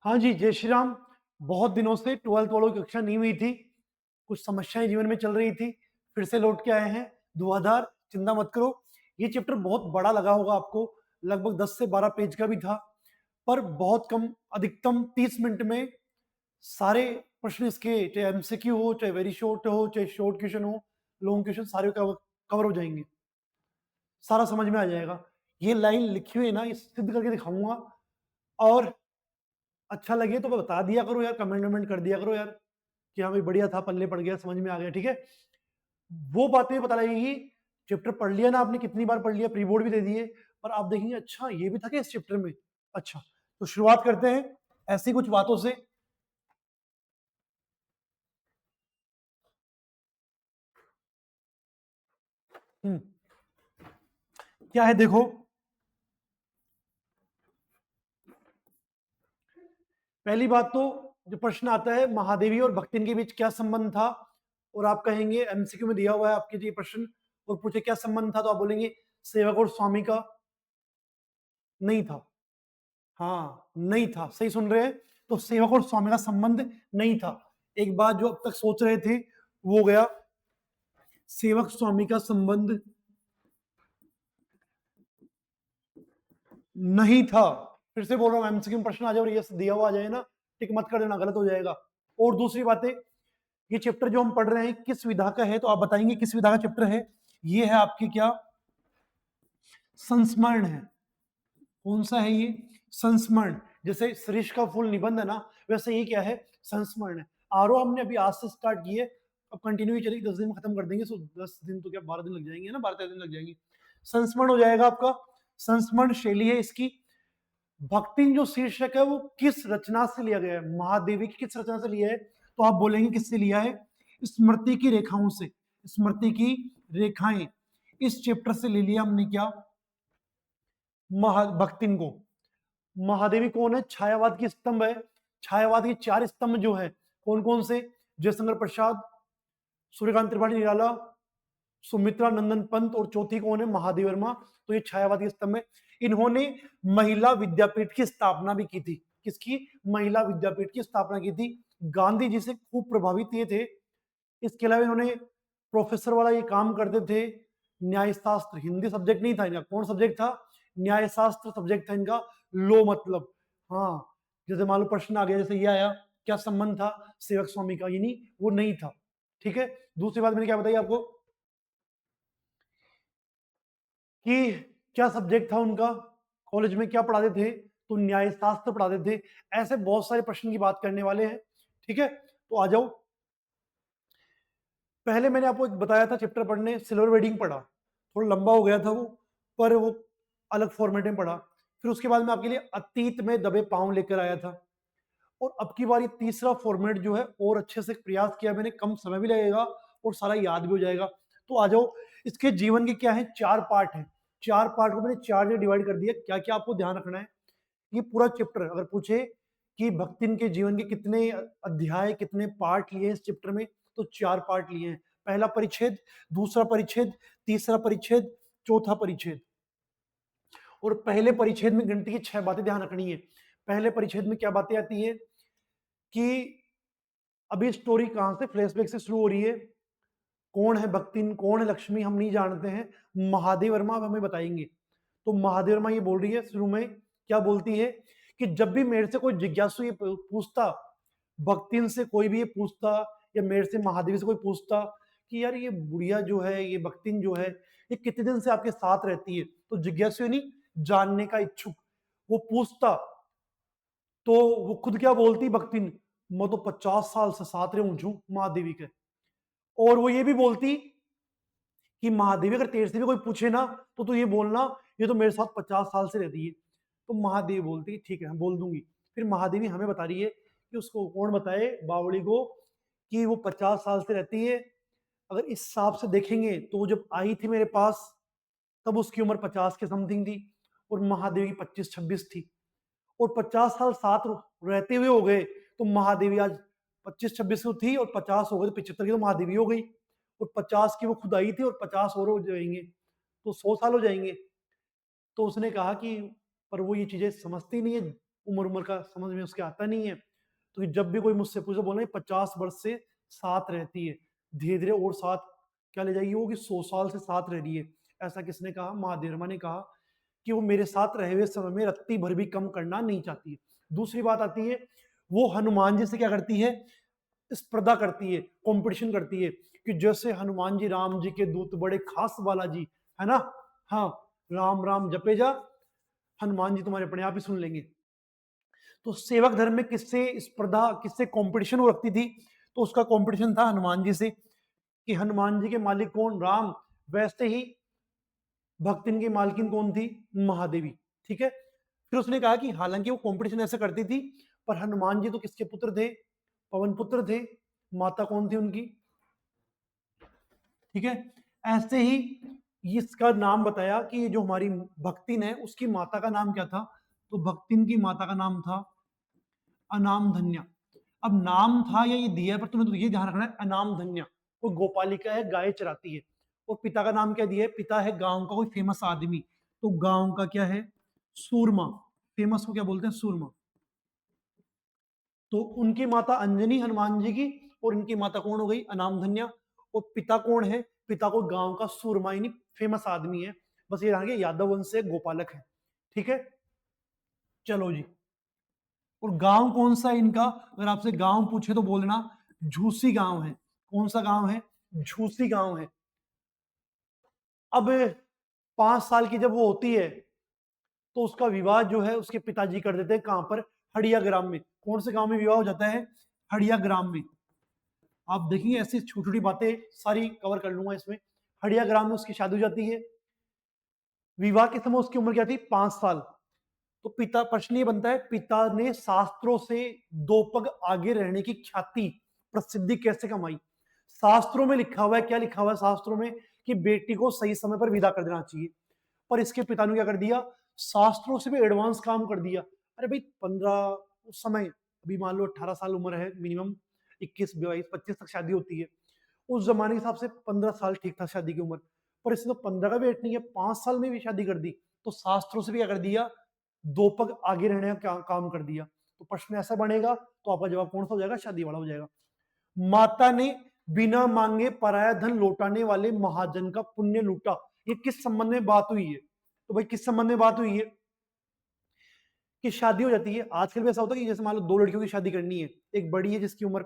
हाँ जी, जय श्री राम। बहुत दिनों से 12th वालों की कक्षा नहीं हुई थी। कुछ समस्याएँ जीवन में चल रही थी। फिर से लौट के आए हैं, धुआँधार, चिंता मत करो। ये चैप्टर बहुत बड़ा लगा होगा आपको, लगभग 10 से 12 पेज का भी था, पर बहुत कम, अधिकतम 30 मिनट में सारे प्रश्न इसके, चाहे एमसीक्यू हो, चाहे वेरी शॉर्ट हो, चाहे शॉर्ट क्वेश्चन हो, लॉन्ग क्वेश्चन, सारे कवर हो जाएँगे। सारा समझ में आ जाएगा। ये लाइन लिखी हुई है ना, ये सिद्ध करके दिखाऊँगा। और अच्छा लगे तो बता दिया करो यार, कमेंट वमेंट कर दिया करो यार कि हाँ भाई बढ़िया था, पल्ले पड़ गया, समझ में आ गया, ठीक है। वो बातें पता लगेगी। चैप्टर पढ़ लिया ना आपने, कितनी बार पढ़ लिया, प्री बोर्ड भी दे दिए, पर आप देखेंगे अच्छा ये भी था क्या इस चैप्टर में। अच्छा, तो शुरुआत करते हैं ऐसी कुछ बातों से। हम्म, क्या है देखो, पहली बात तो जो प्रश्न आता है, महादेवी और भक्तिन के बीच क्या संबंध था, और आप कहेंगे एमसीक्यू में दिया हुआ है आपके लिए प्रश्न, और पूछे क्या संबंध था, तो आप बोलेंगे सेवक और स्वामी का। नहीं था। हाँ, नहीं था, सही सुन रहे हैं। तो सेवक और स्वामी का संबंध नहीं था। एक बात जो अब तक सोच रहे थे वो हो गया, सेवक स्वामी का संबंध नहीं था। फिर से बोल रहा हूं, एमसीक्यू में प्रश्न आ जाए और ये दिया हुआ आ जाए ना, टिक मत कर देना, गलत हो जाएगा। और दूसरी बात है, ये चैप्टर जो हम पढ़ रहे हैं किस विधा का है, तो आप बताएंगे किस विधा का चैप्टर है। ये है आपकी क्या, संस्मरण है। कौन सा है ये, संस्मरण। जैसे सृष का फुल निबंध है ना, वैसे ये क्या है, संस्मरण है। आरो हमने अभी आज से स्टार्ट की है, अब कंटिन्यू ही चलेगी, 10 दिन में खत्म कर देंगे। सो 10 दिन तो क्या, 12 दिन लग जाएंगे ना, 12-13 दिन लग जाएंगे। संस्मरण हो जाएगा आपका। संस्मरण शैली है इसकी। भक्ति जो शीर्षक है वो किस रचना से लिया गया है, महादेवी की किस रचना से लिया है, तो आप बोलेंगे किससे लिया है, स्मृति की रेखाओं से। स्मृति की रेखाएं, इस चैप्टर से ले लिया हमने क्या, भक्तिन को। महादेवी कौन है, छायावाद की स्तंभ है। छायावाद की 4 स्तंभ जो है, कौन कौन से, जयशंकर प्रसाद, सूर्यकांत त्रिपाठी निराला, सुमित्रा नंदन पंत, और चौथी कौन है, महादेव वर्मा। तो ये छायावादी स्तंभ है। इन्होंने महिला विद्यापीठ की स्थापना भी की थी। किसकी, महिला विद्यापीठ की स्थापना की थी। गांधी जी से खूब प्रभावित ये थे। इसके अलावा इन्होंने प्रोफेसर वाला ये काम करते थे। न्यायशास्त्र, हिंदी सब्जेक्ट नहीं था इनका, कौन सब्जेक्ट था, न्यायशास्त्र सब्जेक्ट था इनका। लो मतलब, हाँ, जैसे मान लो प्रश्न आ गया, जैसे ये आया, क्या संबंध था सेवक स्वामी का, यानी वो नहीं था। ठीक है। दूसरी बात मैंने क्या बताई आपको, कि क्या सब्जेक्ट था उनका, कॉलेज में क्या पढ़ाते थे, तो न्यायशास्त्र पढ़ाते थे। ऐसे बहुत सारे प्रश्न की बात करने वाले हैं। ठीक है, तो आ जाओ। पहले मैंने आपको एक बताया था चैप्टर पढ़ने, सिल्वर वेडिंग पढ़ा, थोड़ा लंबा हो गया था वो, पर वो अलग फॉर्मेट में पढ़ा। फिर उसके बाद मैं आपके लिए अतीत में दबे पांव लेकर आया था। और अब की बार ये तीसरा फॉर्मेट जो है, और अच्छे से प्रयास किया मैंने, कम समय भी लगेगा और सारा याद भी हो जाएगा। तो आ जाओ, इसके जीवन के क्या है, 4 पार्ट हैं। 4 पार्ट को मैंने 4 जगह डिवाइड कर दिया। क्या क्या आपको ध्यान रखना है, ये पूरा चैप्टर अगर पूछे कि भक्तिन के जीवन के कितने अध्याय, कितने पार्ट लिए इस चैप्टर में, तो 4 पार्ट लिए हैं। पहला परिच्छेद, दूसरा परिच्छेद, तीसरा परिच्छेद, चौथा परिच्छेद। और पहले परिच्छेद में गिनती की 6 बातें ध्यान रखनी है। पहले परिच्छेद में क्या बातें आती है, कि अभी स्टोरी कहां से, फ्लैशबैक से शुरू हो रही है। कौन है भक्तिन, कौन है लक्ष्मी, हम नहीं जानते हैं। महादेव वर्मा अब हमें बताएंगे। तो महादेव वर्मा ये बोल रही है शुरू में, क्या बोलती है, कि जब भी मेरे से कोई जिज्ञासु ये पूछता, भक्तिन से कोई भी ये पूछता, या मेरे से महादेवी से कोई पूछता, कि यार ये बुढ़िया जो है, ये भक्तिन जो है, ये कितने दिन से आपके साथ रहती है, तो जिज्ञासु यानी जानने का इच्छुक, वो पूछता, तो वो खुद क्या बोलती भक्तिन, मैं तो 50 साल से साथ रही हूं महादेवी के। और वो ये भी बोलती कि महादेवी अगर तेरे से भी कोई पूछे ना, तो तू ये बोलना, ये तो मेरे साथ 50 साल से रहती है। तो महादेवी बोलती है ठीक है, हम बोल दूंगी। फिर महादेवी हमें बता रही है कि उसको कौन बताए, बावड़ी को, कि वो 50 साल से रहती है। अगर इस हिसाब से देखेंगे तो वो जब आई थी मेरे पास, तब उसकी उम्र 50 के समथिंग थी, और महादेवी की 25-26 थी। और 50 साल साथ रहते हुए हो गए, तो महादेवी आज 25-26 की थी, और 50 हो गए तो 75 की तो महादेवी हो गई। और 50 की वो खुद आई थी, और 50 और हो जाएंगे, तो 100 साल हो जाएंगे। तो उसने कहा कि पर वो ये चीजें समझती नहीं है, उम्र उम्र का समझ में उसके आता नहीं है। तो जब भी कोई मुझसे पूछे बोले 50 वर्ष से साथ रहती है, धीरे धीरे और साथ क्या ले जाएगी वो कि 100 साल से साथ रह रही है। ऐसा किसने कहा? माँ देरमा ने कहा कि वो मेरे साथ रहे हुए समय में रत्ती भर भी कम करना नहीं चाहती है। दूसरी बात आती है, वो हनुमान जी से क्या करती है? स्पर्धा करती है, कंपटीशन करती है कि जैसे हनुमान जी राम जी के दूत बड़े खास बालाजी, है ना? हाँ, राम राम जपे जा, हनुमान जी तुम्हारे अपने आप ही सुन लेंगे। तो सेवक धर्म में किससे स्पर्धा, किससे कंपटीशन वो रखती थी? तो उसका कंपटीशन था हनुमान जी से, कि हनुमान जी के मालिक कौन? राम। वैसे ही भक्तिन की मालकिन कौन थी? महादेवी। ठीक है। फिर उसने कहा कि हालांकि वो कंपटीशन ऐसे करती थी, पर हनुमान जी तो किसके पुत्र थे? पवन पुत्र थे। माता कौन थी उनकी? ठीक है। ऐसे ही इसका नाम बताया कि ये जो हमारी भक्तिन है उसकी माता का नाम क्या था? तो भक्तिन की माता का नाम था अनाम धन्या। अब नाम था या ये दिया है, पर तुम्हें तो ये ध्यान रखना है, अनाम धन्या। कोई गोपालिका है, गाय चराती है। और पिता का नाम क्या दिया है? पिता है गांव का कोई फेमस आदमी। तो गांव का क्या है? सूरमा। फेमस को क्या बोलते हैं? सूरमा। तो उनकी माता अंजनी हनुमान जी की, और इनकी माता कौन हो गई? अनाम धन्या। और पिता कौन है? पिता को गांव का सूरमा यानी फेमस आदमी है। बस ये आगे यादव वंश से गोपालक है। ठीक है। चलो जी। और गांव कौन सा है इनका? अगर आपसे गांव पूछे तो बोलना झूसी गांव है। कौन सा गांव है? झूसी गांव है। अब 5 साल की जब वो होती है तो उसका विवाह जो है उसके पिताजी कर देते हैं। कहां पर? हड़िया ग्राम में। कौन से गांव में विवाह हो जाता है? हड़िया ग्राम में। आप देखेंगे ऐसी छोटी छोटी बातें सारी कवर कर लूंगा इसमें। हड़िया ग्राम में उसकी शादी हो जाती है। विवाह के समय उसकी उम्र क्या थी? 5 साल। तो पिता, प्रश्न ये बनता है, पिता ने शास्त्रों से 2 पग आगे रहने की ख्याति, प्रसिद्धि कैसे कमाई? शास्त्रों में लिखा हुआ है, क्या लिखा हुआ है शास्त्रों में? कि बेटी को सही समय पर विदा कर देना चाहिए। पर इसके पिता ने क्या कर दिया? शास्त्रों से भी एडवांस काम कर दिया। अरे भाई 15, उस समय अभी मान लो 18 साल उम्र है मिनिमम, 21 22 25 तक शादी होती है। उस जमाने के हिसाब से 15 साल ठीक था शादी की उम्र। पर इसने तो 15 का वेट नहीं है, 5 साल में भी शादी कर दी। तो शास्त्रों से भी क्या कर दिया? 2 पग आगे रहने का काम कर दिया। तो प्रश्न ऐसा बनेगा तो आपका जवाब कौन सा हो जाएगा? शादी वाला हो जाएगा। माता ने बिना मांगे पराया धन लौटाने वाले महाजन का पुण्य लूटा। ये किस संबंध में बात हुई है? तो भाई किस संबंध में बात हुई है? कि शादी हो जाती है। आजकल भी ऐसा होता है कि जैसे मान लो 2 लड़कियों की शादी करनी है, एक बड़ी है जिसकी उम्र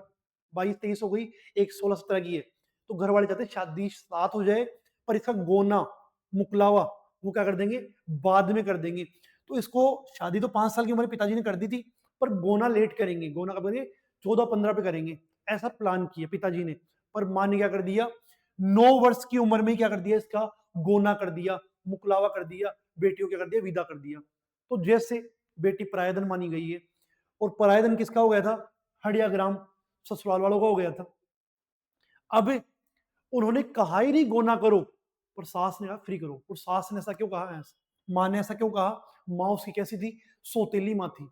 22 23 हो गई, एक 16 17 की है। तो घर वाले चाहते हैं शादी साथ हो जाए, पर इसका गोना, मुकलावा वो क्या कर देंगे? बाद में कर देंगे। तो इसको शादी तो 5 साल की उम्र में पिताजी ने कर दी थी, पर गोना लेट करेंगे। गोना कब करेंगे? 14 15 पे करेंगे। ऐसा प्लान किया पिताजी ने। पर माँ ने क्या कर दिया? 9 वर्ष की उम्र में क्या कर दिया? इसका गोना कर दिया, मुकलावा कर दिया, बेटियों क्या कर दिया? विदा कर दिया। तो जैसे बेटी परायधन मानी गई है। और परायधन किसका हो गया था? हड़िया ग्राम ससुराल वालों का हो गया था। अब उन्होंने कहा ही नहीं गोना करो, पर सास ने कहा फ्री करो। और सास ने ऐसा क्यों कहा? माँ ने ऐसा क्यों कहा? माँ उसकी कैसी थी? सौतेली माँ थी।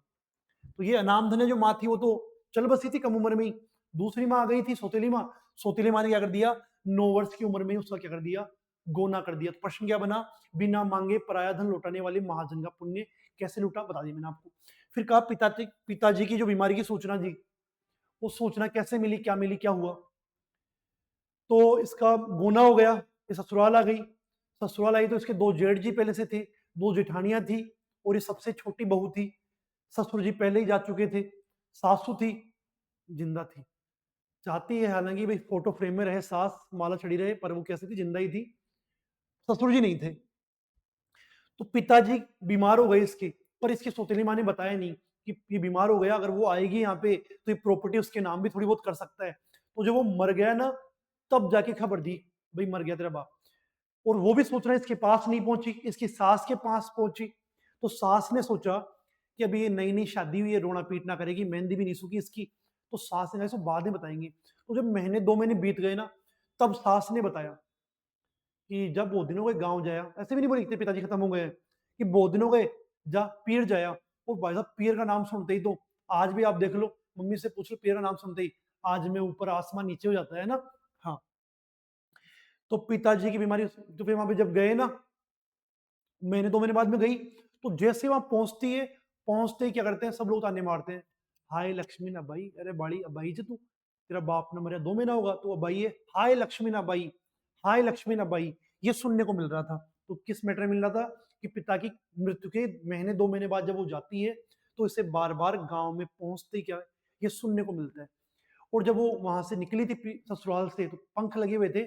तो ये अनाम धन्य जो माँ थी वो तो चल बसी थी कम उम्र में ही। दूसरी माँ आ गई थी सौतेली माँ। सौतेली माँ ने क्या कर दिया? 9 वर्ष की उम्र में ही उसका क्या कर दिया? गोना कर दिया। तो प्रश्न क्या बना? बिना मांगे पराया धन लौटाने वाले महाजन का पुण्य कैसे लूटा? बता दिया मैंने आपको। फिर कहा पिताजी की जो बीमारी की सूचना दी, वो सूचना कैसे मिली, क्या मिली, क्या हुआ? तो इसका गोना हो गया, ये ससुराल आ गई। ससुराल आई तो इसके 2 जेठ जी पहले से थे, 2 जेठानियां थी, और ये सबसे छोटी बहू थी। ससुर जी पहले ही जा चुके थे। सासू थी, जिंदा थी। चाहती है हालांकि भाई फोटो फ्रेम में रहे, सास माला चढ़ी रहे, पर वो कैसी थी? जिंदा ही थी। ससुर जी नहीं थे। तो पिताजी बीमार हो गए इसके, पर इसकी सौतेली माँ ने बताया नहीं कि ये बीमार हो गया, अगर वो आएगी यहाँ पे तो ये प्रॉपर्टी उसके नाम भी थोड़ी बहुत कर सकता है। तो जब वो मर गया ना, तब जाके खबर दी, भाई मर गया तेरा बाप। और वो भी सोच रहा है इसके पास नहीं पहुंची, इसकी सास के पास पहुंची। तो सास ने सोचा कि अभी ये नई नई शादी हुई है, रोना पीटना करेगी, मेहंदी भी नहीं सूखी इसकी। तो सास ने कहा इसको बाद में बताएंगे। तो जब महीने 2 महीने बीत गए ना, तब सास ने बताया कि जब बहुत दिन हो गए गाँव जाया। ऐसे भी नहीं बोली इतने पिताजी खत्म हो गए हैं, कि बहुत दिन हो गए, जा पीर जाया। और भाई साहब पीर का नाम सुनते ही तो, आज भी आप देख लो, मम्मी से पूछ लो, पीर का नाम सुनते ही आज में ऊपर आसमान नीचे हो जाता है ना। हाँ। तो पिताजी की बीमारी, तो फिर वहां पे जब गए ना, महीने 2 महीने बाद में गई, तो जैसे वहां पहुंचती है, पहुंचते ही क्या करते हैं, सब लोग ताने मारते हैं, हाय लक्ष्मी ना भाई, अरे बाड़ी अबाई जी तू, तेरा बाप ना मरे 2 महीना होगा, तो अबाई है, हाय लक्ष्मी ना भाई, हाय लक्ष्मी ना भाई, ये सुनने को मिल रहा था। तो किस मैटर में मिल रहा था कि पिता की मृत्यु के महीने 2 महीने बाद जब वो जाती है, तो इसे बार बार गांव में पहुंचते ही क्या है, ये सुनने को मिलता है। और जब वो वहां से निकली थी ससुराल से, तो पंख लगे हुए थे,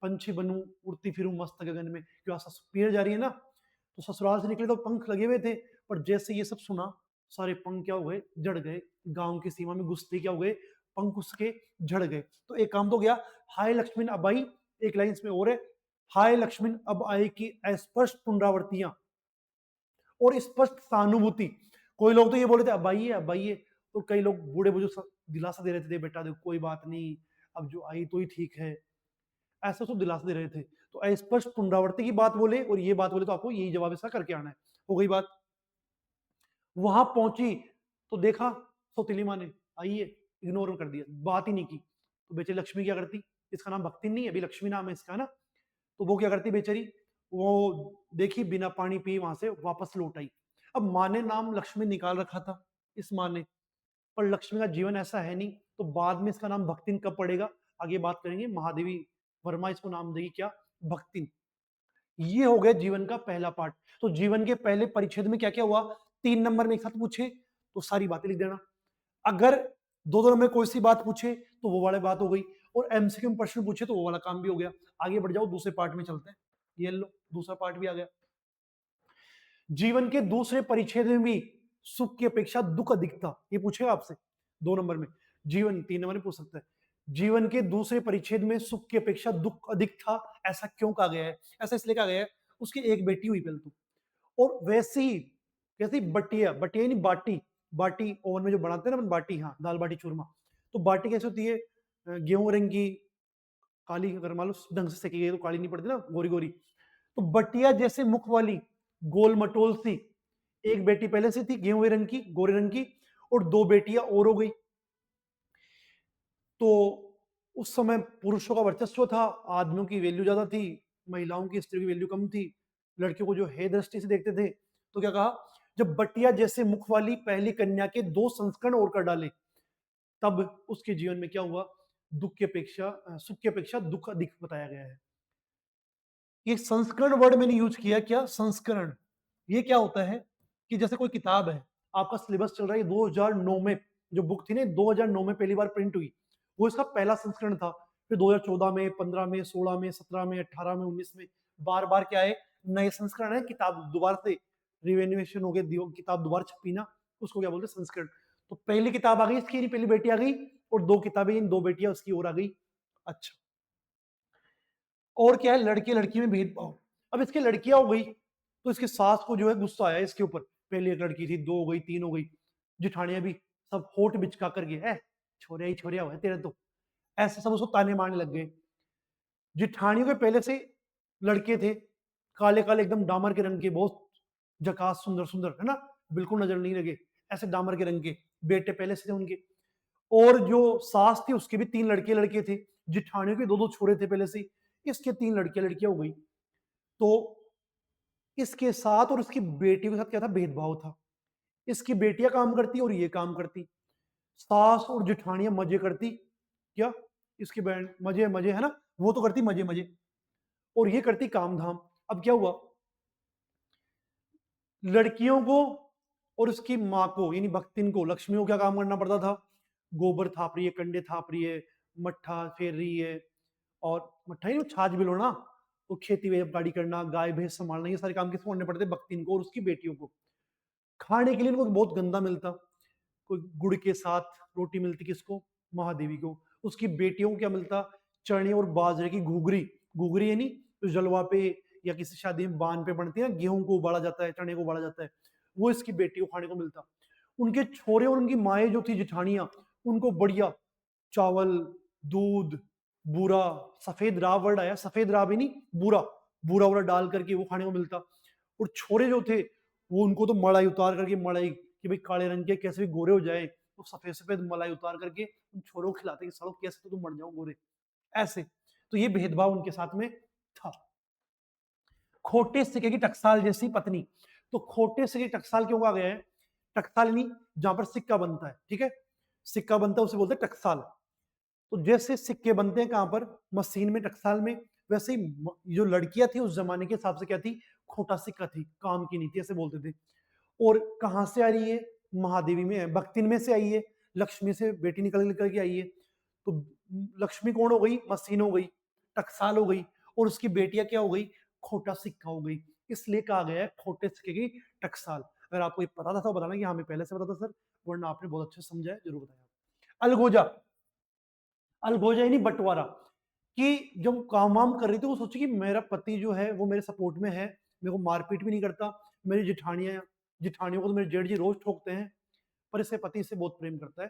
पंछी बनूं उड़ती फिरूं मस्त गगन में, क्यों पीर जा रही है ना, तो ससुराल से निकले तो पंख लगे हुए थे, पर जैसे ये सब सुना, सारे पंख क्या हो गए, जड़ गए, गांव की सीमा में घुसते क्या हो गए, पंख उसके झड़ गए। तो एक काम तो गया, हाय लक्ष्मण अब आई, एक लाइन इसमें और है, हाय लक्ष्मण अब आई की अस्पष्ट पुनरावृत्तियां और स्पष्ट सहानुभूति। कोई लोग तो ये बोले थे अब आइए अब आइए, तो कई लोग बूढ़े बुजुर्ग दिलासा दे रहे थे, बेटा देखो कोई बात नहीं, अब जो आई तो ही ठीक है, ऐसा सब दिलासा दे रहे थे। तो अस्पष्ट पुनरावृत्ति की बात बोले और ये बात बोले, तो आपको यही जवाब इसका करके आना है। हो गई बात। वहां पहुंची तो देखा सौतीली माँ ने, आइए, इग्नोर कर दिया, बात ही नहीं की। तो बेचारी लक्ष्मी क्या करती, इसका नाम भक्ति नहीं है, अभी लक्ष्मी नाम है इसका ना, तो वो क्या करती बेचारी, वो देखी बिना पानी पी वहां से वापस लौट आई। अब माँ ने नाम लक्ष्मी निकाल रखा था इस माँ ने, पर लक्ष्मी का जीवन ऐसा है नहीं, तो बाद में इसका नाम भक्तिन कब पड़ेगा, आगे बात करेंगे। महादेवी वर्मा इसको नाम देगी क्या, भक्तिन। ये हो गया जीवन का पहला पार्ट। तो जीवन के पहले परिच्छेद में क्या क्या हुआ, 3 नंबर में एक साथ पूछे तो सारी बातें लिख देना, अगर 2 2 नंबर में कोई सी बात पूछे तो वो वाली बात हो गई, और एमसीक्यू में प्रश्न पूछे तो वो वाला काम भी हो गया। आगे बढ़ जाओ, दूसरे पार्ट में चलते हैं। ये लो, दूसरा पार्ट भी आ गया। जीवन के दूसरे परिच्छेद में भी सुख की अपेक्षा दुख अधिक था, ये पूछेगा आपसे 2 नंबर में। जीवन 3 नंबर में पूछ सकता है, जीवन के दूसरे परिच्छेद में सुख की अपेक्षा दुख अधिक था, ऐसा क्यों कहा गया है, ऐसा इसलिए कहा गया है, उसकी एक बेटी हुई पहले तो, और वैसे ही कैसी बटिया, बटिया नहीं बाटी, बाटी ओवन में जो बनाते हैं ना बाटी, हाँ दाल बाटी चूरमा, तो बाटी कैसे होती है, गेहूं रंग की, काली, अगर मान लो ढंग से सेकी गई तो काली नहीं पड़ती ना, गोरी गोरी। तो बटिया जैसे मुख वाली गोल मटोल सी एक बेटी पहले से थी, गेहूं रंग की, गोरे रंग की, और 2 बेटियां और हो गई। तो उस समय पुरुषों का वर्चस्व था, आदमियों की वैल्यू ज्यादा थी, महिलाओं की, स्त्री की वैल्यू कम थी, लड़कियों को जो है दृष्टि से देखते थे। तो क्या कहा, जब बटिया जैसे मुख वाली पहली कन्या के 2 संस्करण और कर डाले, तब उसके जीवन में क्या हुआ, दुख की अपेक्षा सुख की अपेक्षा दुख अधिक बताया गया है। ये संस्करण वर्ड मैंने यूज किया, क्या संस्करण, ये क्या होता है कि जैसे कोई किताब है, आपका सिलेबस चल रहा है 2009 में, जो बुक थी ना 2009 में पहली बार प्रिंट हुई, वो इसका पहला संस्करण था, फिर 2014 में, 15 में, 16 में, 17 में, 18 में, 19 में, बार बार क्या है, नए संस्करण है, किताब दोबारा से रिवेन्युएशन हो गया, किताब दोबारा छपी ना, उसको क्या बोलते हैं, संस्करण। तो पहली किताब आ गई इसकी, पहली बेटी आ गई, और 2 किताबें, इन 2 बेटियां उसकी और आ गई। अच्छा, और क्या है, लड़के लड़की में भेदभाव। अब इसकी लड़कियां हो गई, तो इसके सास को जो है गुस्सा आया इसके ऊपर, पहले एक लड़की थी, 2 हो गई, 3 हो गई, जिठानियां भी सब होठ बिचका कर गए, है छोरिया ही छोरिया हुआ है तेरे तो, ऐसे सब उसको ताने मारने लग गए। जिठानियों के पहले से लड़के थे, काले काले एकदम डामर के रंग के, बहुत झकास सुंदर सुंदर, है ना, बिल्कुल नजर नहीं लगे, ऐसे डामर के रंग के बेटे पहले से थे उनके। और जो सास थी उसके भी 3 लड़के लड़के थे, जिठानियों के 2 2 छोरे थे पहले से, इसके 3 लड़के लड़कियां हो गई। तो इसके साथ और इसकी बेटियों के साथ क्या था, भेदभाव था, इसकी बेटियां काम करती और ये काम करती, सास और जेठानियां मजे करती, क्या, इसकी बहन मजे मजे, है ना, वो तो करती मजे मजे, और ये करती काम धाम। अब क्या हुआ, लड़कियों को और उसकी माँ को यानी भक्तिन को, लक्ष्मी को क्या काम करना पड़ता था, गोबर थाप रही है, कंडे थाप रही है, मट्ठा फेर रही है, और मट्ठा ही छाछ बिलोना, तो खेती बाड़ी करना, गाय भैंस संभालना, ये सारे काम किसको करने पड़ते, भक्तिन को और उसकी बेटियों को। खाने के लिए इनको बहुत गंदा मिलता, कोई गुड़ के साथ रोटी मिलती किसको, महादेवी को, उसकी बेटियों को क्या मिलता, चने और बाजरे की घुघरी, घुघरी है नहीं तो जलवा पे या किसी शादी में बान पे बनती है ना, गेहूं को उबाला जाता है, चने को उबाला जाता है, वो इसकी बेटी को खाने को मिलता। उनके छोरे और उनकी माए जो थी जिठानियां, उनको बढ़िया चावल, दूध, बूरा, सफेद राब वर्ड आया, सफेद राब ही नहीं, बूरा, बूरा वूरा डाल करके वो खाने को मिलता। और छोरे जो थे वो, उनको तो मलाई उतार करके, मलाई कि भाई काले रंग के कैसे भी गोरे हो जाए, तो सफेद सफेद मलाई उतार करके उन छोरों को खिलाते कि सड़ो कैसे तो तुम मर जाओ गोरे, ऐसे। तो ये भेदभाव उनके साथ में था। खोटे सिक्के की टकसाल जैसी पत्नी, तो खोटे सिक्के की टकसाल क्यों कहा गया है, टकसाल यानी जहां पर सिक्का बनता है, ठीक है, सिक्का बनता है उसे बोलते हैं टकसाल। तो जैसे सिक्के बनते हैं कहां पर, मशीन में, टकसाल में, वैसे ही जो लड़कियां थी उस जमाने के हिसाब से क्या थी, खोटा सिक्का थी, काम की नहीं थी, ऐसे बोलते थे। और कहां से आ रही है, महादेवी में है, भक्तिन में से आई है, लक्ष्मी से बेटी निकल निकल के आई है। तो लक्ष्मी कौन हो गई, मशीन हो गई, टकसाल हो गई, और उसकी बेटियां क्या हो गई, खोटा सिक्का हो गई। इसलिए कहा गया है खोटे सिक्के की टकसाल। अगर आपको ये पता था तो बताना कि हमें पहले से पता था सर, वरना आपने बहुत अच्छे से समझा है, जरूर बताया। अलगोजा, अलगोजा यानी बंटवारा, कि जब काम वाम कर रही थी वो सोची कि मेरा पति जो है वो मेरे सपोर्ट में है, मेरे को मारपीट भी नहीं करता, मेरी जिठानियां, जिठानियों को तो मेरे जेठ जी रोज ठोकते हैं, पर इससे पति इससे बहुत प्रेम करता है।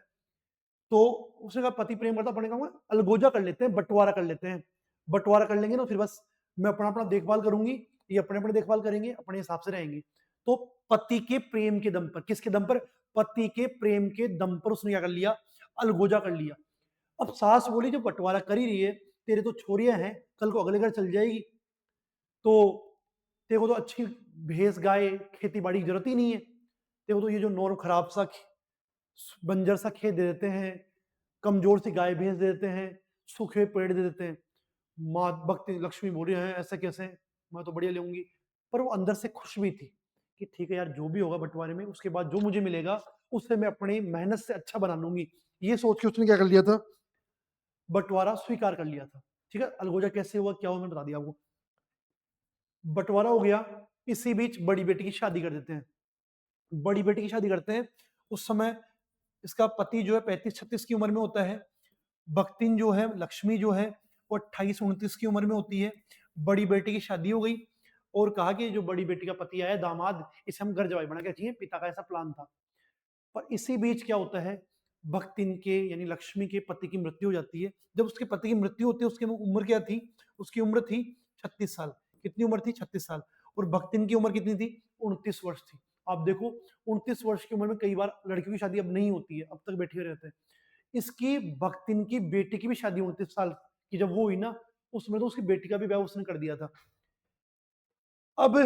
तो उसने कहा पति प्रेम करता, अपने कहूंगा अलगोजा कर लेते हैं, बंटवारा कर लेते हैं। बंटवारा कर लेंगे ना, फिर बस मैं अपना अपना देखभाल करूंगी, ये अपने अपने देखभाल करेंगे, अपने हिसाब से रहेंगे। तो पति के प्रेम के दम पर, किसके दम पर, पति के प्रेम के दम पर उसने क्या कर लिया, अलगोजा कर लिया। अब सास बोली जो बंटवारा कर ही रही है, तेरे तो छोरियां हैं, कल को अगले घर चल जाएगी, तो तेरे को तो अच्छी भैंस गाय खेती बाड़ी की जरूरत ही नहीं है, तेरे को तो ये जो नॉर्म खराब सा बंजर सा खेत दे देते हैं, कमजोर सी गाय भैंस दे देते हैं, सूखे पेड़ दे देते हैं। माँ भक्ति लक्ष्मी बोली है ऐसे कैसे, मैं तो बढ़िया लेऊंगी। पर वो अंदर से खुश भी थी कि ठीक है यार, जो भी होगा बंटवारे में, उसके बाद जो मुझे मिलेगा उससे मैं अपनी मेहनत से अच्छा बना लूंगी। ये सोच के उसने क्या कर लिया था, बंटवारा स्वीकार कर लिया था। ठीक है, अलगोजा कैसे हुआ क्या हुआ मैंने बता दिया आपको। बंटवारा हो गया, इसी बीच बड़ी बेटी की शादी कर देते हैं। बड़ी बेटी की शादी करते हैं, उस समय इसका पति जो है 35-36 की उम्र में होता है, भक्तिन जो है, लक्ष्मी जो है, वो 28-29 की उम्र में होती है। बड़ी बेटी की शादी हो गई, और कहा कि जो बड़ी बेटी का पति आया दामाद, इसे हम घर जवाई बना के चाहिए, पिता का ऐसा प्लान था। पर इसी बीच क्या होता है, भक्तिन के यानी लक्ष्मी के पति की मृत्यु हो जाती है। जब उसके पति की मृत्यु होती है, उसकी उम्र क्या थी, उसकी उम्र थी 36 साल। कितनी उम्र थी, 36 साल। और भक्तिन की उम्र कितनी थी, 29 वर्ष थी। आप देखो 29 वर्ष की उम्र में कई बार लड़कियों की शादी अब नहीं होती है, अब तक बैठे हुए रहते हैं। इसकी भक्तिन की बेटी की भी शादी 29 साल की जब वो हुई ना, उसमें तो उसकी बेटी का भी विवाह उसने कर दिया था। अब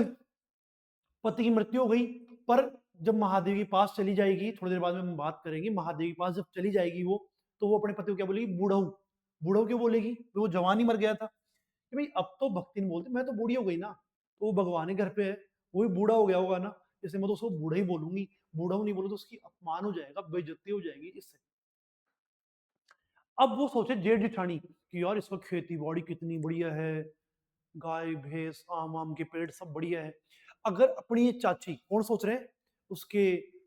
पति की मृत्यु हो गई, पर जब महादेव के पास चली जाएगी, थोड़ी देर बाद में हम बात करेंगे, महादेव के पास जब चली जाएगी वो, तो वो अपने पति को क्या बोलेगी, बूढ़ऊ। बूढ़ऊ क्यों बोलेगी, वो जवान ही मर गया था, कि भाई अब तो भक्ति ने बोलते मैं तो बूढ़ी हो गई ना, तो वो भगवान के घर पे है, वो भी बूढ़ा हो गया होगा ना, इसलिए मैं तो उसको बूढ़ा ही बोलूंगी, बूढ़ा नहीं बोलूँ तो उसकी अपमान हो जाएगा, बेइज्जती हो जाएगी इससे। अब वो सोचे जेठ जिठानी कि यार इसका खेती बाड़ी कितनी बढ़िया है, गाय भैंस आम आम के पेड़ सब बढ़िया है। अगर अपनी ये चाची, कौन सोच रहे हैं, उसके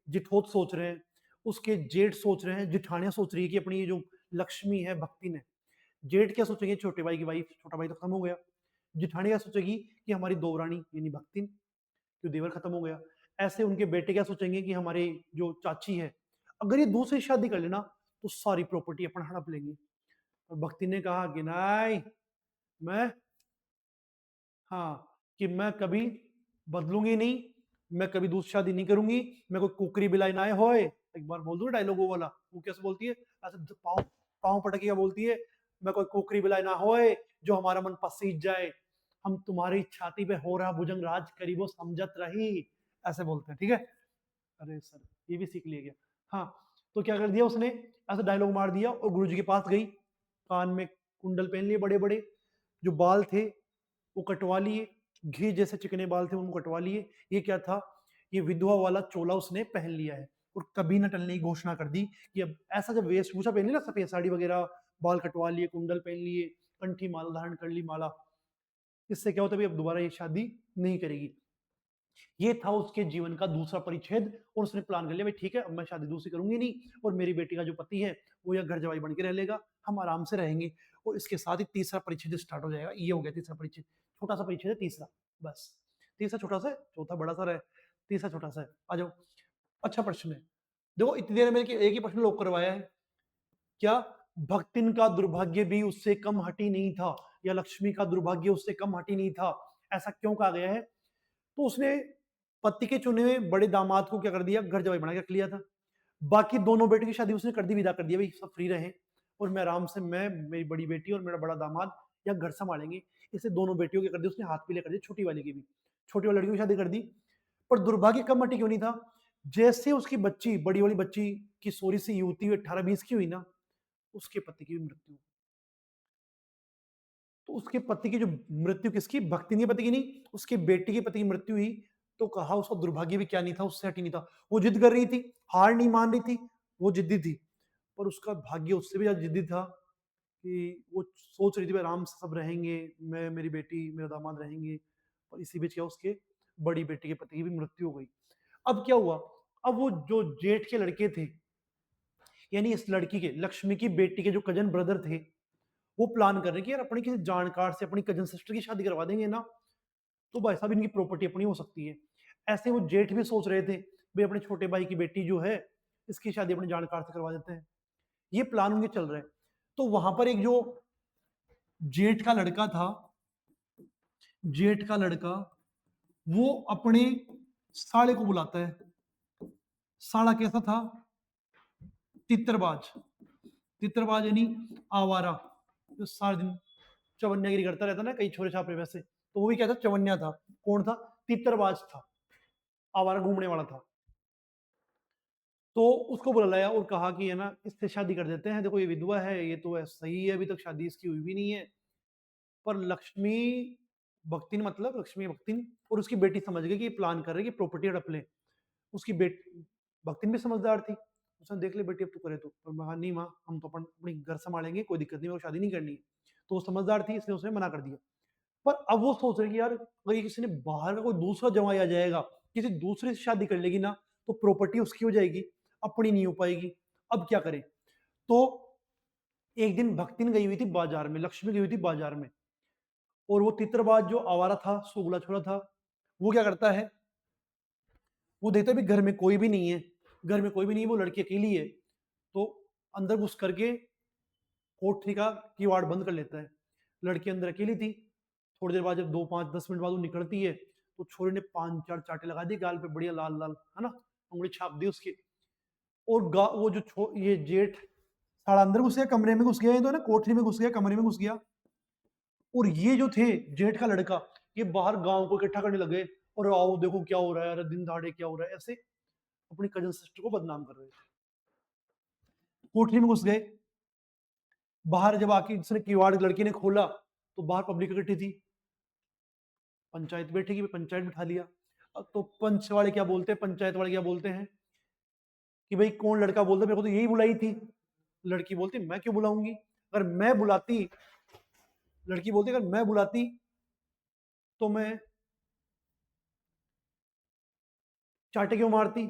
जिठोत सोच रहे हैं, उसके जेठ सोच रहे हैं, जिठानियां सोच रही है कि अपनी ये जो लक्ष्मी है भक्ति ने, जेठ क्या सोचेंगे, छोटे भाई की वाइफ, छोटा भाई तो खत्म हो गया। जिठानी क्या सोचेगी कि हमारी दो रानी यानी भक्तिन, जो देवर खत्म हो गया। ऐसे उनके बेटे क्या सोचेंगे कि हमारे जो चाची है, अगर ये दूसरी शादी कर लेना तो सारी प्रॉपर्टी अपन हड़प लेंगे। और भक्ति ने कहा कि नहीं, मैं, हाँ, कि मैं कभी बदलूंगी नहीं, मैं कभी दूसरी शादी नहीं करूंगी, मैं कोई कुकरी बिलाई ना होए। एक बार बोल दूं डायलॉग वो वाला, वो कैसे बोलती है, ऐसे पाँव पाँव पटक के बोलती है, मैं कोई कुकरी बिलाई ना होए जो हमारा मन पसीज जाए, हम तुम्हारी छाती पे हो रहा भुजंग राज करीबो समझत रही, ऐसे बोलते हैं। ठीक है, अरे सर ये भी सीख लिया गया। हाँ, तो क्या कर दिया उसने, ऐसा डायलॉग मार दिया और गुरुजी के पास गई, कान में कुंडल पहन लिए बड़े बड़े, जो बाल थे वो कटवा लिए, घी जैसे चिकने बाल थे उनको कटवा लिए। ये क्या था, ये विधवा वाला चोला उसने पहन लिया है, और कभी न टलने की घोषणा कर दी कि अब ऐसा जब वेशभूषा पहन ली ना, सफेद साड़ी वगैरह, बाल कटवा लिए, कुंडल पहन लिए, कंठी माला धारण कर ली, माला, इससे क्या होता है, अब दोबारा ये शादी नहीं करेगी। ये था उसके जीवन का दूसरा परिच्छेद, और उसने प्लान कर लिया भाई ठीक है, अब मैं शादी दूसरी करूंगी नहीं, और मेरी बेटी का जो पति है वो या घर जवाई बन के रह लेगा, हम आराम से रहेंगे। और इसके साथ ही तीसरा परिच्छेद स्टार्ट हो जाएगा। ये हो गया तीसरा परिच्छेद, छोटा सा परिच्छेद है तीसरा, बस। तीसरा छोटा सा है, चौथा बड़ा सा है, तीसरा छोटा सा है। आ जाओ, अच्छा प्रश्न है, देखो इतनी देर में एक ही प्रश्न लोग करवाया है, क्या भक्तिन का दुर्भाग्य भी उससे कम हटी नहीं था, या लक्ष्मी का दुर्भाग्य उससे कम हटी नहीं था, ऐसा क्यों कहा गया है। तो उसने पति के चुने हुए बड़े दामाद को क्या कर दिया, घर जवाई बना के रख लिया था। बाकी दोनों बेटे की शादी उसने कर दी, विदा कर दिया, भाई सब फ्री रहे, और मैं आराम से, मैं, मेरी बड़ी बेटी और मेरा बड़ा दामाद या घर संभालेंगे। इसे दोनों बेटियों के कर दी उसने, हाथ पीले कर दिए, छोटी वाली की भी, छोटी वाली लड़की की शादी कर दी। पर दुर्भाग्य कम मटी क्यों नहीं था, जैसे उसकी बच्ची, बड़ी वाली बच्ची की सॉरी सी युवती 18-20 की हुई ना, उसके पति की भी मृत्यु हुई। तो उसके पति की जो मृत्यु किसकी? भक्तिन के पति की नहीं, उसके बेटी के पति की मृत्यु हुई। तो कहा उसका दुर्भाग्य भी क्या नहीं था, उससे हटी नहीं था। वो जिद कर रही थी, हार नहीं मान रही थी, वो जिद्दी थी। पर उसका भाग्य उससे भी ज्यादा जिद्दी था कि वो सोच रही थी आराम से सब रहेंगे, मैं, मेरी बेटी, मेरा दामाद रहेंगे। और इसी बीच क्या, उसके बड़ी बेटी के पति की भी मृत्यु हो गई। अब क्या हुआ? अब वो जो जेठ के लड़के थे, यानी इस लड़की के, लक्ष्मी की बेटी के जो कजन ब्रदर थे, वो प्लान कर रहे हैं कि यार अपनी किसी जानकार से अपनी कजन सिस्टर की शादी करवा देंगे ना, तो भाई साहब इनकी प्रॉपर्टी अपनी हो सकती है। ऐसे वो जेठ भी सोच रहे थे, भाई अपने छोटे भाई की बेटी जो है, इसकी शादी अपने जानकार से करवा देते हैं। ये प्लान उनके चल रहे हैं। तो वहां पर एक जो जेठ का लड़का था, जेठ का लड़का, वो अपने साले को बुलाता है। साला कैसा था? तितरबाज। तितरबाज यानी आवारा, जो सारा दिन चवन्यागिरी करता रहता ना, कई छोरे छापे वैसे। तो वो भी क्या था? चवन्या था। कौन था? तितरबाज था, आवारा घूमने वाला था। तो उसको बुलाया और कहा कि है ना, इससे शादी कर देते हैं, देखो ये विधवा है, ये तो सही है, अभी तक शादी इसकी हुई भी नहीं है। पर लक्ष्मी भक्तिन, मतलब लक्ष्मी भक्तिन और उसकी बेटी समझ गई कि ये प्लान कर रहे हैं कि प्रॉपर्टी हड़प ले। उसकी बेटी भक्तिन भी समझदार थी, उसने देख ले बेटी अब तू करे तो मैं कहा, नहीं माँ, हम तो अपन अपनी घर संभालेंगे, कोई दिक्कत नहीं, मेरे को शादी नहीं करनी है। तो वो समझदार थी, इसलिए उसने मना कर दिया। पर अब वो सोच रहे कि यार अगर ये किसी ने बाहर का कोई दूसरा जमाई आ जाएगा, किसी दूसरे से शादी कर लेगी ना, तो प्रॉपर्टी उसकी हो जाएगी, अपनी नहीं हो पाएगी। अब क्या करें? तो एक दिन भक्तिन गई हुई थी बाजार में, लक्ष्मी गई हुई थी बाजार में, और वो तितरबाज जो आवारा था, सोगला छोरा था, वो क्या करता है? वो देखता है भी घर में कोई भी नहीं है, घर में कोई भी नहीं है, वो लड़की अकेली है। तो अंदर घुस करके कोठरी का किवाड़ बंद कर लेता है। लड़की अंदर अकेली थी। थोड़ी देर बाद जब 2, 5, 10 मिनट बाद वो निकलती है, तो छोरे ने 5, 4 चाटे लगा दिए गाल पे, बढ़िया लाल लाल, है ना, उंगली छाप दी उसकी। और वो जो ये जेठ साला अंदर घुस गया, कमरे में घुस गया, ये तो ना कोठरी में घुस गया, कमरे में घुस गया। और ये जो थे जेठ का लड़का, ये बाहर गांव को इकट्ठा करने लगे, और आओ देखो क्या हो रहा है, अरे दिन दहाड़े क्या हो रहा है, ऐसे अपनी कजन सिस्टर को बदनाम कर रहे थे। कोठरी में घुस गए। बाहर जब आके जिसने किवाड़ लड़की ने खोला, तो बाहर पब्लिक इकट्ठी थी, पंचायत बैठी की, पंचायत बिठा लिया। अब तो पंच वाले क्या बोलते हैं, पंचायत वाले क्या बोलते हैं कि भाई कौन लड़का बोलता, मेरे को तो यही बुलाई थी। लड़की बोलती मैं क्यों बुलाऊंगी, अगर मैं बुलाती, लड़की बोलती अगर मैं बुलाती तो मैं चाटे क्यों मारती,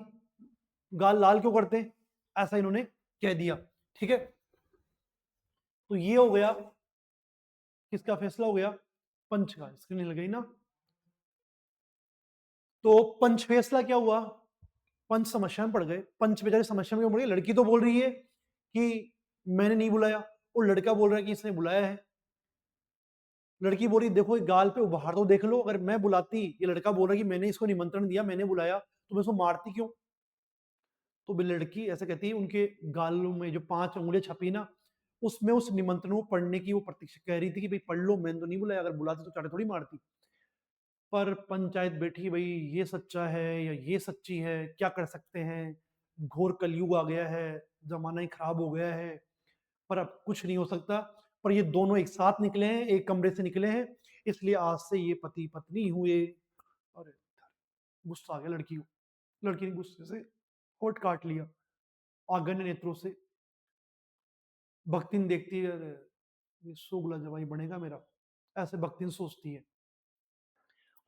गाल लाल क्यों करते, ऐसा इन्होंने कह दिया। ठीक है, तो ये हो गया, किसका फैसला हो गया? पंच का। स्क्रीन लग गई ना? तो पंच फैसला क्या हुआ? पंच समस्या में पड़ गए। पंच बेचारे समस्या में क्यों पड़ गए? लड़की तो बोल रही है कि मैंने नहीं बुलाया, और लड़का बोल रहा है कि इसने बुलाया है। लड़की बोल रही देखो गाल पे उभार तो देख लो, अगर मैं बुलाती, ये लड़का बोल रहा है कि मैंने इसको निमंत्रण दिया, मैंने बुलाया, तो मैं इसको मारती क्यों? तो लड़की ऐसे कहती है, उनके गालों में जो 5 उंगलियां छपी ना, उसमें उस निमंत्रण को पढ़ने की वो प्रतीक्षा कह रही थी कि भाई पढ़ लो, मैंने तो नहीं बुलाया, अगर बुलाती तो चाटे थोड़ी मारती। पर पंचायत बैठी, भाई ये सच्चा है या ये सच्ची है, क्या कर सकते हैं, घोर कलयुग आ गया है, जमाना ही खराब हो गया है, पर अब कुछ नहीं हो सकता। पर ये दोनों एक साथ निकले हैं, एक कमरे से निकले हैं, इसलिए आज से ये पति पत्नी हुए। अरे गुस्सा आ गया लड़की को, लड़की ने गुस्से से होठ काट लिया आगन्य नेत्रों से। भक्तिन देखती है, अरे ये सुगला जवाई बनेगा मेरा, ऐसे भक्तिन सोचती है।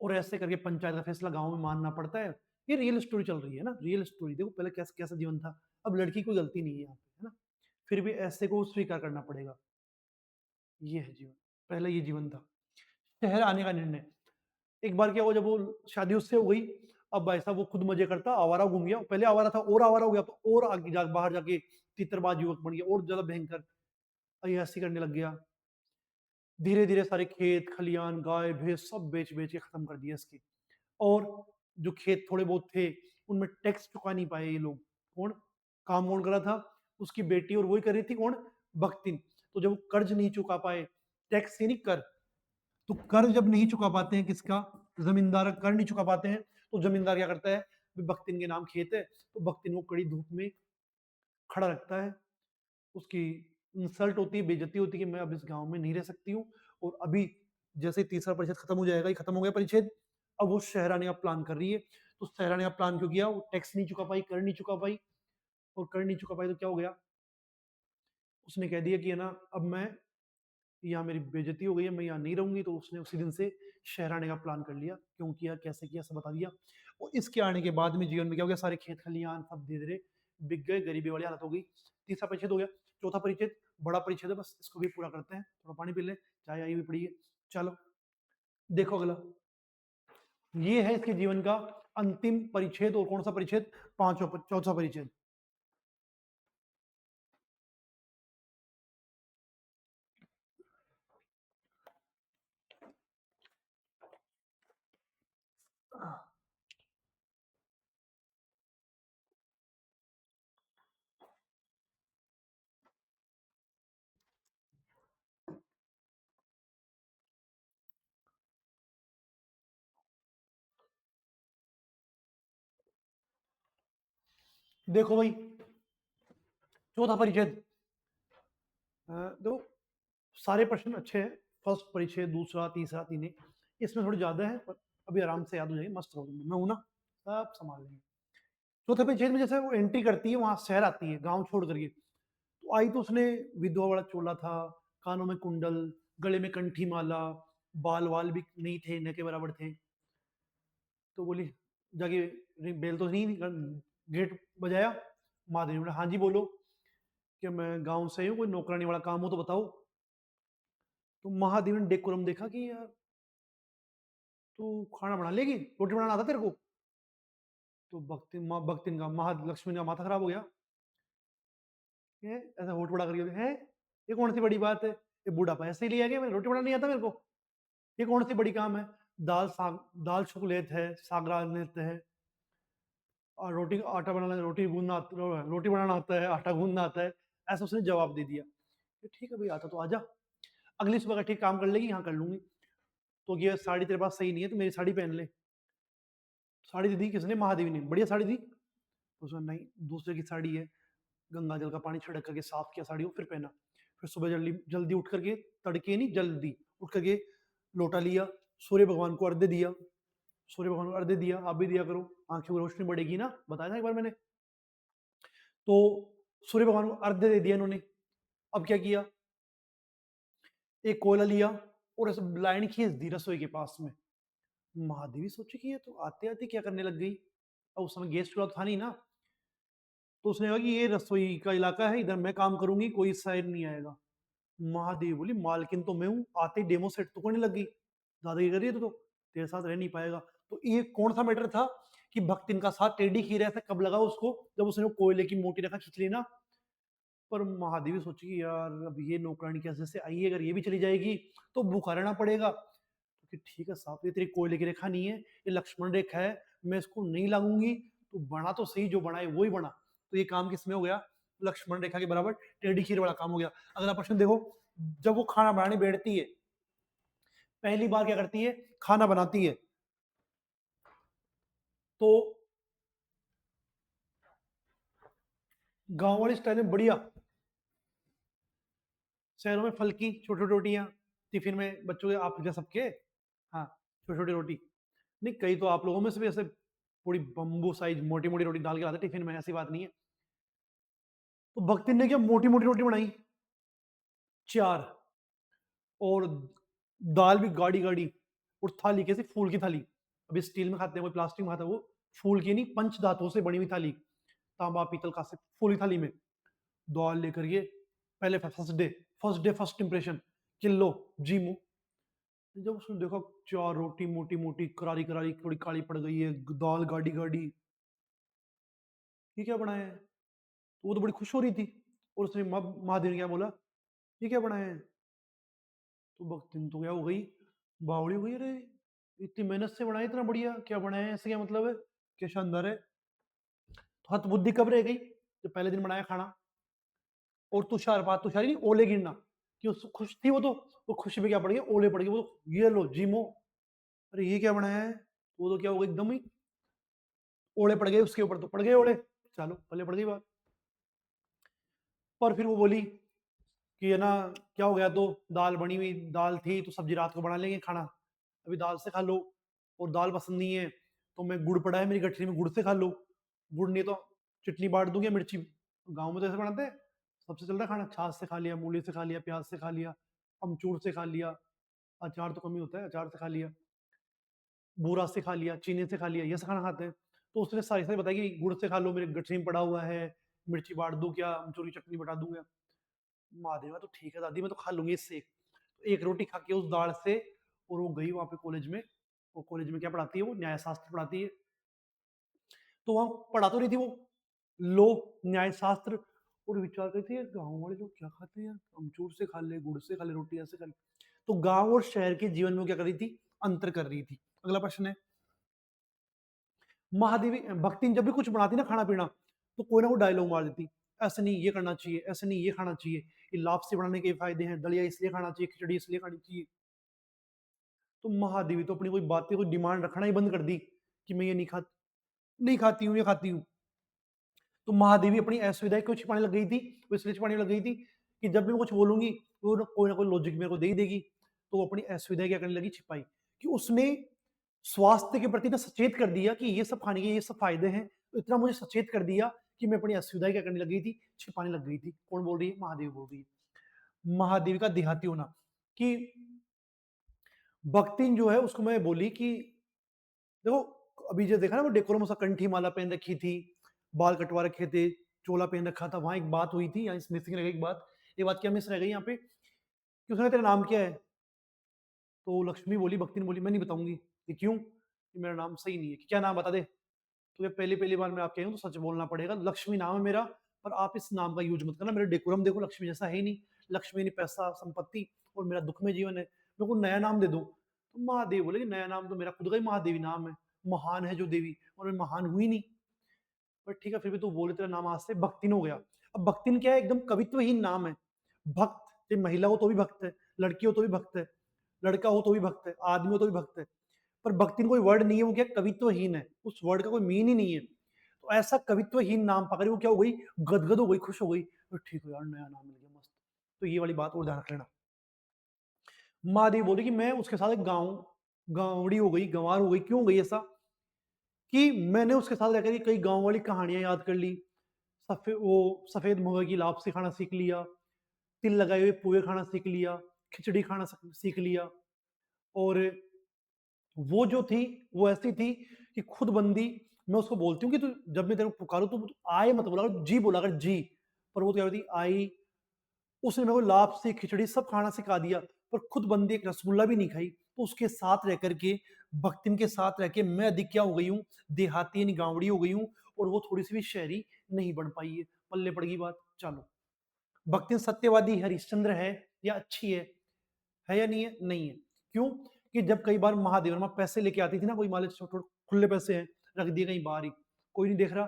और ऐसे करके पंचायत का फैसला गांव में मानना पड़ता है। ये रियल स्टोरी चल रही है ना, रियल स्टोरी। देखो पहले कैसा कैसा जीवन था, अब लड़की कोई गलती नहीं है यहाँ पे, है ना, फिर भी ऐसे को स्वीकार करना पड़ेगा। ये है जीवन, पहले ये जीवन था। शहर आने का निर्णय, एक बार क्या हुआ, जब वो शादी उससे हो गई, अब भाई साहब वो खुद मजे करता आवारा घूम गया, पहले आवारा था और आवारा हो गया, तो और आगे बाहर जाके तीतरबाज युवक बन गया, और ज्यादा भयंकर अय्यासी करने लग गया। धीरे धीरे सारे खेत खलियान गाय भैंस सब बेच बेच के खत्म कर दिया इसके। और जो खेत थोड़े बहुत थे, उनमें टैक्स चुका नहीं पाए ये लोग। कौन काम कौन कर रहा था? उसकी बेटी, और वही कर रही थी कौन? भक्तिन। तो जब वो कर्ज नहीं चुका पाए, टैक्स ही नहीं कर, तो कर जब नहीं चुका पाते हैं किसका? जमींदार कर नहीं चुका पाते हैं, तो जमींदार क्या करता है? बख्तिन के नाम खेत है, तो बख्तिन को कड़ी धूप में खड़ा रखता है। उसकी इंसल्ट होती है, बेइज्जती होती है कि मैं अब इस गांव में नहीं रह सकती हूँ। और अभी जैसे तीसरा परिच्छेद खत्म हो जाएगा, ये खत्म हो गया परिच्छेद, अब वो शहर आने का प्लान कर रही है। तो शहर आने का प्लान क्यों किया? वो टैक्स नहीं चुका पाई, कर नहीं चुका पाई, और कर नहीं चुका पाई तो क्या हो गया? उसने कह दिया कि है ना, अब मैं यहाँ मेरी बेइज्जती हो गई है, मैं यहाँ नहीं रहूंगी। तो उसने उसी दिन से शहर आने का प्लान कर लिया। क्यों किया, कैसे किया, सब बता दिया। और इसके आने के बाद में जीवन में क्या हो गया? सारे खेत खलियान सब धीरे धीरे बिक गए, गरीबी वाली हालत हो गई। तीसरा परिच्छेद हो गया। चौथा परिच्छेद बड़ा परिच्छेद है, बस इसको भी पूरा करते हैं। थोड़ा पानी पी ले, चाय आई भी पड़ी है। चलो देखो अगला, ये है इसके जीवन का अंतिम परिच्छेद। और कौन सा परिच्छेद? चौथा परिच्छेद। देखो भाई, चौथा परिच्छेद, देखो सारे प्रश्न अच्छे हैं। फर्स्ट परिच्छेद, दूसरा, तीसरा, तीन, इसमें थोड़ी ज्यादा है, पर अभी आराम से याद हो जाएगी, मस्त रहोगे, मैं हूं ना, सब संभाल लेंगे। चौथे परिच्छेद में जैसे वो एंट्री करती है, वहां शहर आती है गांव छोड़ करके। तो आई तो उसने विधवा वाला चोला था, कानों में कुंडल, गले में कंठी माला, बाल वाल भी नहीं थे, न के बराबर थे। तो बोली जाके, बेल तो नहीं, गेट बजाया। महादेवी ने बोला हाँ जी बोलो, कि मैं गांव से हूँ, कोई नौकरानी वाला काम हो तो बताओ। तो महादेवी ने डेकोरम देखा कि यार तू खाना बना लेगी, रोटी बनाना आता तेरे को? तो भक्तिन का, महालक्ष्मी का माथा खराब हो गया। ऐसा होठ बड़ा करके है, ये कौन सी बड़ी बात है? ये बूढ़ापा ऐसे ही लिया गया, मैं रोटी बनाना नहीं आता मेरे को, ये कौन सी बड़ी काम है? दाल छुक लेते हैं, साग रांध लेते हैं, और रोटी आटा बनाना, रोटी बनाना आता है, आटा गूंदना आता है। ऐसा उसने जवाब दे दिया। ठीक है भाई, आता तो आजा, अगली सुबह का ठीक काम कर लेगी, यहाँ कर लूंगी। तो ये साड़ी तेरे पास सही नहीं है, तो मेरी साड़ी पहन ले। साड़ी दी किसने? महादेवी ने, बढ़िया साड़ी दी। तो उसने नहीं, दूसरे की साड़ी है, गंगा जल का पानी छिड़क करके साफ किया साड़ी को, फिर पहना। फिर सुबह जल्दी जल्दी उठ करके, तड़के नहीं, जल्दी उठ करके लोटा लिया, सूर्य भगवान को अर्घ्य दिया। सूर्य भगवान को अर्घ्य दिया, आप भी दिया करो, आंखों की रोशनी बढ़ेगी ना, बताया था एक बार मैंने। तो सूर्य भगवान को अर्घ्य दे दिया इन्होंने। अब क्या किया, एक कोयला लिया और ऐसे लाइन खींच दी रसोई के पास में। महादेवी सोची कि ये तो आते आते क्या करने लग गई। अब उस समय गैस चूल्हा था नहीं ना, तो उसने कहा कि ये रसोई का इलाका है, इधर मैं काम करूंगी, कोई इस साइड नहीं आएगा। महादेवी बोली मालकिन तो मैं हूँ, आते ही डेमो सेट तो करने लग गई, दादागिरी कर रही है तो तेरे साथ रह नहीं पाएगा। तो ये कौन सा मैटर था कि भक्त इनका साथ टेढ़ी खीर ऐसा कब लगा उसको, जब उसने वो कोयले की मोटी रेखा खींच ली ना। पर महादेवी सोची कि यार अब ये नौकरानी कैसे से आई है, अगर ये भी चली जाएगी तो भूखा रहना पड़ेगा। तो ठीक है साहब, ये तेरी कोयले की रेखा नहीं है, ये लक्ष्मण रेखा है, मैं इसको नहीं लागूंगी। तो बना तो सही, जो बनाए वो ही बना। तो ये काम किसमें हो गया? लक्ष्मण रेखा के बराबर टेढ़ी खीर वाला काम हो गया। अगला प्रश्न देखो, जब वो खाना बनाने बैठती है, पहली बार क्या करती है? खाना बनाती है। तो गांव वाले स्टाइल में बढ़िया, शहरों में फलकी छोटी छोटी रोटियां, टिफिन में बच्चों के, आप क्या सबके, हाँ, छोटी छोटी रोटी। नहीं, कई तो आप लोगों में से भी ऐसे पूरी बम्बू साइज मोटी मोटी रोटी डाल के लाते टिफिन में, ऐसी बात नहीं है। तो भक्ति ने क्या मोटी मोटी रोटी बनाई, 4, और दाल भी गाढ़ी गाढ़ी, और थाली कैसी? फूल की थाली। अभी स्टील में खाते हैं, कोई प्लास्टिक में खाता है, वो फूल की नहीं, पंच धातुओं से बनी हुई थाली, तांबा पीतल का से फूल की थाली में दाल लेकर के, पहले फर्स्ट डे फर्स्ट इंप्रेशन, किलो जी मुंह। जब उसने देखा 4 रोटी मोटी मोटी करारी करारी, थोड़ी काली पड़ गई है, दाल गाढ़ी गाढ़ी, ये क्या बनाया है? तो वो तो बड़ी खुश हो रही थी। और उसने महादेव ने क्या बोला, ये क्या बनाया है? तो भक्तिन तो क्या हो गई, बावड़ी हो गई, अरे इतनी मेहनत से बनाया, इतना बढ़िया, क्या बनाया है, ऐसे क्या मतलब है, क्या शानदार है। तो हत बुद्धि कब रह गई? जब पहले दिन बनाया खाना। और तुषारी नहीं, ओले गिरना, कि खुश थी वो, तो वो खुशी में क्या पड़ गई, ओले पड़ गए, वो तो ये लो जीमो, अरे ये क्या बनाया है। वो तो क्या हो गई एकदम ही, ओले पड़ गए उसके ऊपर, तो पड़ गए ओले, चलो पल्ले पड़ गई बात। पर फिर वो बोली कि है ना, क्या हो गया, तो दाल बनी हुई दाल थी, तो सब्जी रात को बना लेंगे खाना, अभी दाल से खा लो, और दाल पसंद नहीं है तो मैं गुड़ पड़ा है मेरी गठरी में, गुड़ से खा लो, गुड़ नहीं तो चटनी बांट दूंगी या मिर्ची, गाँव में तो ऐसे बनाते हैं, सबसे चल रहा है खाना, छाछ से खा लिया, मूली से खा लिया, प्याज से खा लिया, अमचूर से खा लिया, अचार तो कम ही होता है, अचार से खा लिया, बूरा से खा लिया, चीनी से खा लिया, ये सब खाना खाते हैं। तो उसने सारी सारी बताई कि गुड़ से खा लो, मेरे गठरी में पड़ा हुआ है, मिर्ची बांट दूं क्या, अमचूर की चटनी बटा दूंगा। महादेवा तो ठीक है दादी, मैं तो खा लूंगी इससे। तो एक रोटी खा के उस दाल से, और वो गई वहां पे कॉलेज में। वो कॉलेज में क्या पढ़ाती है, वो न्याय शास्त्र पढ़ाती है। तो वहां पढ़ा तो रही थी वो लो, न्याय शास्त्र, और विचार करती थी, गाँव वाले लोग क्या खाते हैं यार, अमचूर से खा ले, गुड़ से खा ले, रोटी ऐसे खा ले। तो गांव और शहर के जीवन में वो क्या कर रही थी, अंतर कर रही थी। अगला प्रश्न है, महादेवी भक्ति जब भी कुछ बनाती ना खाना पीना, तो कोई ना कोई डायलॉग मार देती, ऐसे नहीं ये करना चाहिए, ऐसे नहीं ये खाना चाहिए, ये लापसी बनाने के फायदे हैं, दलिया इसलिए खाना चाहिए, खिचड़ी इसलिए खानी चाहिए। तो महादेवी तो अपनी कोई बातें, कोई डिमांड रखना ही बंद कर दी कि मैं ये नहीं खाती हूँ, ये खाती हूँ। तो महादेवी अपनी असुविधा क्यों छिपाने लग गई थी, वो इसलिए छिपाने लग गई थी कि जब भी मैं कुछ बोलूंगी, वो कोई ना कोई लॉजिक मेरे को दे ही देगी। तो वो अपनी असुविधा क्या करने लगी, छिपाई, कि उसने स्वास्थ्य के प्रति ना सचेत कर दिया कि ये सब खाने के ये सब फायदे हैं, तो इतना मुझे सचेत कर दिया कि मैं अपनी असुविधा क्या करने लग गई थी, छिपाने लग गई थी। कौन बोल रही है, महादेवी बोल रही है। महादेवी का देहाती होना, कि भक्तिन जो है उसको मैं बोली कि देखो, अभी जो देखा ना, वो डेकोरम सा कंठी माला पहन रखी थी, बाल कटवा रखे थे, चोला पहन रखा था, वहां एक बात हुई थी, यहाँ मिसिंग रह गई एक बात। ये बात क्या मिस रह गई यहाँ पे, कि उसने तेरा नाम क्या है, तो लक्ष्मी बोली, भक्ति ने बोली, मैं नहीं बताऊंगी। कि क्यों, कि मेरा नाम सही नहीं है। कि क्या नाम, बता दे। तो ये पहली पहली बार मैं आपके हूँ तो सच बोलना पड़ेगा, लक्ष्मी नाम है मेरा, पर आप इस नाम का यूज मत करना, मेरा डेकोरम देखो, लक्ष्मी जैसा है ही नहीं। लक्ष्मी ने पैसा संपत्ति, और मेरा दुख में जीवन है, मैं को नया नाम दे दूं। तो महादेव बोले कि नया नाम तो मेरा खुद का ही महादेवी नाम है, महान है जो देवी, और मैं महान हुई नहीं। पर ठीक है, फिर भी तू बोले, तेरा नाम आज से भक्तिन हो गया। अब भक्तिन क्या है, एकदम कवित्वहीन नाम है। भक्त, चाहे महिला हो तो भी भक्त है, लड़की हो तो भी भक्त है, लड़का हो तो भी भक्त है, आदमी हो तो भी भक्त है। पर भक्तिन कोई वर्ड नहीं है, वो क्या कवित्वहीन है, उस वर्ड का कोई मीन ही नहीं है। तो ऐसा कवित्वहीन नाम पकड़ वो क्या हो गई, गदगद हो गई, खुश हो गई, तो ठीक है यार, नया नाम मिल गया, मस्त। तो ये वाली बात और ध्यान रख लेना। महादेव बोले कि मैं उसके साथ एक गांवड़ी हो गई, गंवार हो गई। क्यों हो गई ऐसा, कि मैंने उसके साथ रहकर कई गांव वाली कहानियां याद कर ली, सफेद मुर्गे की लापसी खाना सीख लिया, तिल लगाए हुए पोहे खाना सीख लिया, खिचड़ी खाना सीख लिया। और वो जो थी, वो ऐसी थी कि खुद बंदी, मैं उसको बोलती हूँ कि तू, जब मैं तेरे को पुकारूं तो आए मत बोला कर, जी बोला कर, जी। पर वो तो क्या होती आई, उसने मेरे को लापसी खिचड़ी सब खाना सिखा दिया, पर खुद बंदी एक रसगुल्ला भी नहीं खाई। तो उसके साथ रह करके, भक्तिन के साथ रह के मैं अधिक क्या हो गई हूँ, देहाती यानी गांवड़ी हो गई हूँ, और वो थोड़ी सी भी शहरी नहीं बन पाई है, पल्ले पड़ गई बात। चलो, भक्तिन सत्यवादी हरिश्चंद्र है या अच्छी है या नहीं है, नहीं है। क्यों, कि जब कई बार महादेव वर्मा पैसे लेके आती थी ना, कोई मान लो छोटे खुले पैसे हैं, रख दिए कहीं बाहर ही, कोई नहीं देख रहा,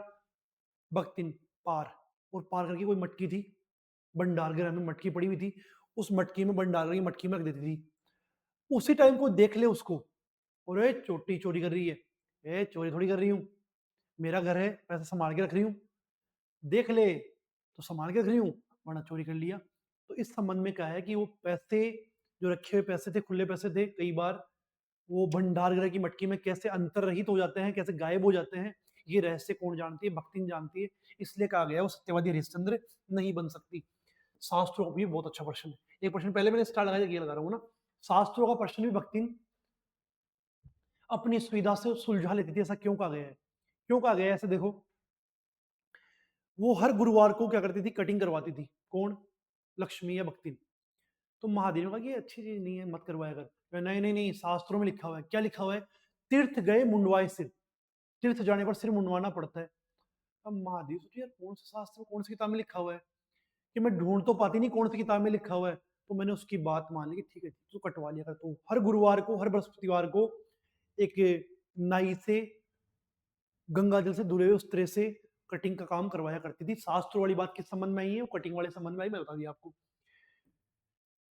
भक्तिन पार, और पार करके कोई मटकी थी, भंडार घर में मटकी पड़ी हुई थी, उस मटकी में भंडार की मटकी में रख देती थी। उसी टाइम को देख ले उसको, और ए चोटी चोरी कर रही है, ए चोरी थोड़ी कर रही हूँ, मेरा घर है, पैसा संभाल के रख रही हूँ, देख ले तो संभाल के रख रही हूँ, वरना चोरी कर लिया। तो इस संबंध में क्या है कि वो पैसे, जो रखे हुए पैसे थे, खुले पैसे थे, कई बार वो भंडार गृह की मटकी में कैसे अंतर्रहित हो जाते हैं, कैसे गायब हो जाते हैं, ये रहस्य कौन जानती है, भक्तिन जानती है। इसलिए कहा गया वो सत्यवादी हरिश्चंद्र नहीं बन सकती। शास्त्रों का भी बहुत अच्छा प्रश्न है, एक प्रश्न पहले मैंने स्टार लगाया, ये लगा रहा हूँ ना। शास्त्रों का प्रश्न भी भक्तिन अपनी सुविधा से सुलझा लेती थी। ऐसा क्यों कहा गया है, क्यों कहा गया है ऐसे, देखो, वो हर गुरुवार को क्या करती थी, कटिंग करवाती थी। कौन, लक्ष्मी या भक्तिन। तो महादेव ने कहा कि ये अच्छी चीज नहीं है, मत करवाया कर। नहीं नहीं नहीं, शास्त्रों में लिखा हुआ है, क्या लिखा हुआ है, तीर्थ गए मुंडवाए सिर, तीर्थ जाने पर सिर मुंडवाना पड़ता है। अब महादेव सोचिए यार, कौन से शास्त्र, कौन सी किताब में लिखा हुआ है, कि मैं ढूंढ तो पाती नहीं कौन सी किताब में लिखा हुआ है। तो मैंने उसकी बात मान ली कि ठीक है, तू कटवा लिया कर। तो हर गुरुवार को, हर बृहस्पतिवार को एक नाई से, गंगा जल से धुले हुए उस तरह से कटिंग का काम करवाया करती थी। शास्त्रों वाली बात किस संबंध में आई है, वो कटिंग वाले संबंध में आई, मैं बता दिया आपको।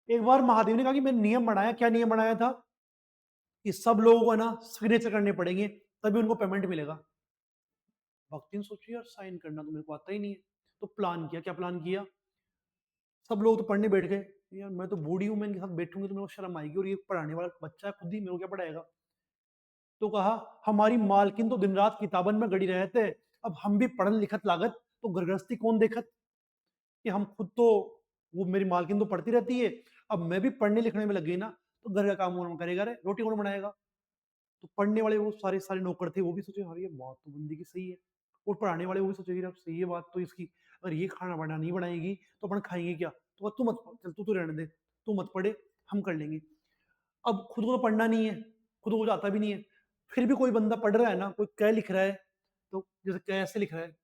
एक बार महादेव ने कहा कि मैंने नियम बनाया, क्या नियम बनाया था, कि सब लोगों को है ना सिग्नेचर करने पड़ेंगे, तभी उनको पेमेंट मिलेगा। भक्ति ने सोची यार साइन करना तो मेरे को आता ही नहीं है, तो प्लान किया। क्या प्लान किया? सब लोग तो पढ़ने बैठ गए, यार मैं तो बूढ़ी हूँ, मैं इनके साथ बैठूंगी तो मेरे को शर्म आएगी, और ये पढ़ाने वाला बच्चा है खुद ही, मेरे को क्या पढ़ाएगा? तो कहा हमारी मालकिन तो दिन रात किताबन में गड़ी रहते, अब हम भी पढ़न लिखत लागत तो गृहस्थी कौन देखत, कि हम खुद तो, वो मेरी मालकिन तो पढ़ती रहती है, अब मैं भी पढ़ने लिखने में लग गई ना, तो घर का काम कौन करेगा रे, रोटी कौन बनाएगा? तो पढ़ने वाले वो सारे सारे नौकर थे, वो भी सोचे अरे ये बात तो बंदी की सही है, और पढ़ाने वाले वो भी सोचे यार सही है बात तो इसकी, अगर ये खाना बना नहीं बनाएगी तो अपन खाएंगे क्या, तो तू मत चल, तू तो रहने दे, तू मत पढ़े, हम कर लेंगे। अब खुद को तो पढ़ना नहीं है, खुद को जाता भी नहीं है, फिर भी कोई बंदा पढ़ रहा है ना, कोई कै लिख रहा है, तो जैसे कै ऐसे लिख रहा है,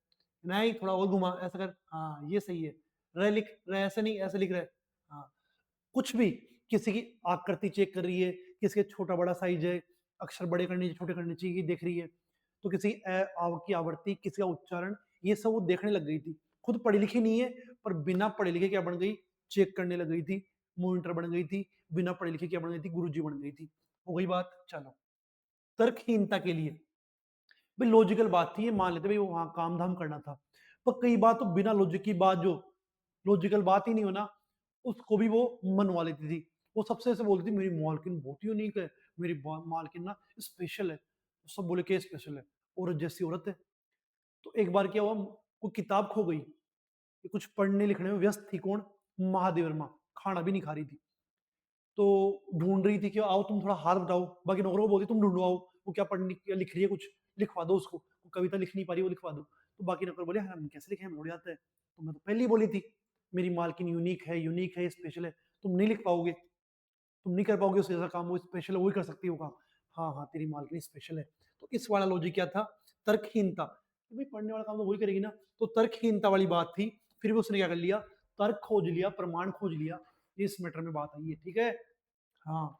नहीं थोड़ा और घुमा ऐसा कर, हाँ ये सही है, रह लिख रह ऐसे नहीं ऐसे लिख रहा है, हाँ कुछ भी, किसी की आकृति चेक कर रही है, किसी के छोटा बड़ा साइज है, अक्षर बड़े करने चाहिए छोटे करने चाहिए देख रही है, तो किसी आव की आवृत्ति, किसी का उच्चारण, ये सब वो देखने लग गई थी। खुद पढ़ी लिखी नहीं है, पर बिना पढ़े लिखे क्या बन गई, चेक करने लग गई थी, मॉनिटर बन गई थी, बिना पढ़े लिखे क्या बन गई थी, गुरुजी बन गई थी। हो गई बात, चलो। तर्कहीनता के लिए भाई लॉजिकल बात थी, ये मान लेते भाई वहां काम धाम करना था, पर कई बात तो बिना लॉजिक की बात, जो लॉजिकल बात ही नहीं हो ना, उसको भी वो मनवा लेती थी। वो सबसे ऐसे बोलती थी मेरी मालकिन बहुत ही यूनिक है, मेरी मालकिन ना स्पेशल है, तो सब बोले क्या स्पेशल है, औरत जैसी औरत है। तो एक बार क्या हुआ, कोई किताब खो गई, ये कुछ पढ़ने लिखने में व्यस्त थी, कौन, महादेव वर्मा, खाना भी नहीं खा रही थी, तो ढूंढ रही थी कि आओ तुम थोड़ा हाथ बताओ, बाकी नौकरों को बोलती तुम ढूंढो आओ, वो क्या पढ़ने क्या लिख रही है, कुछ लिखवा दो उसको, वो कविता लिख नहीं पा रही, वो लिखवा दो। तो बाकी नौकर बोले हम कैसे लिखे, हमें थोड़ी आता है, तो मैं तो पहले ही बोली थी मेरी मालकिन यूनिक है स्पेशल है, तुम नहीं लिख पाओगे, तुम नहीं कर पाओगे उससे ऐसा काम, वो स्पेशल है वही कर सकती है वो काम। हाँ हाँ तेरी मालकिन स्पेशल है। तो इस वाला लॉजिक क्या था, तर्कहीनता, कि भाई पढ़ने वाला काम तो वही करेगी ना, तो तर्कहीनता वाली बात थी। फिर भी उसने क्या कर लिया, तर्क खोज लिया, प्रमाण खोज लिया, इस मैटर में बात आई है, ठीक है। हाँ,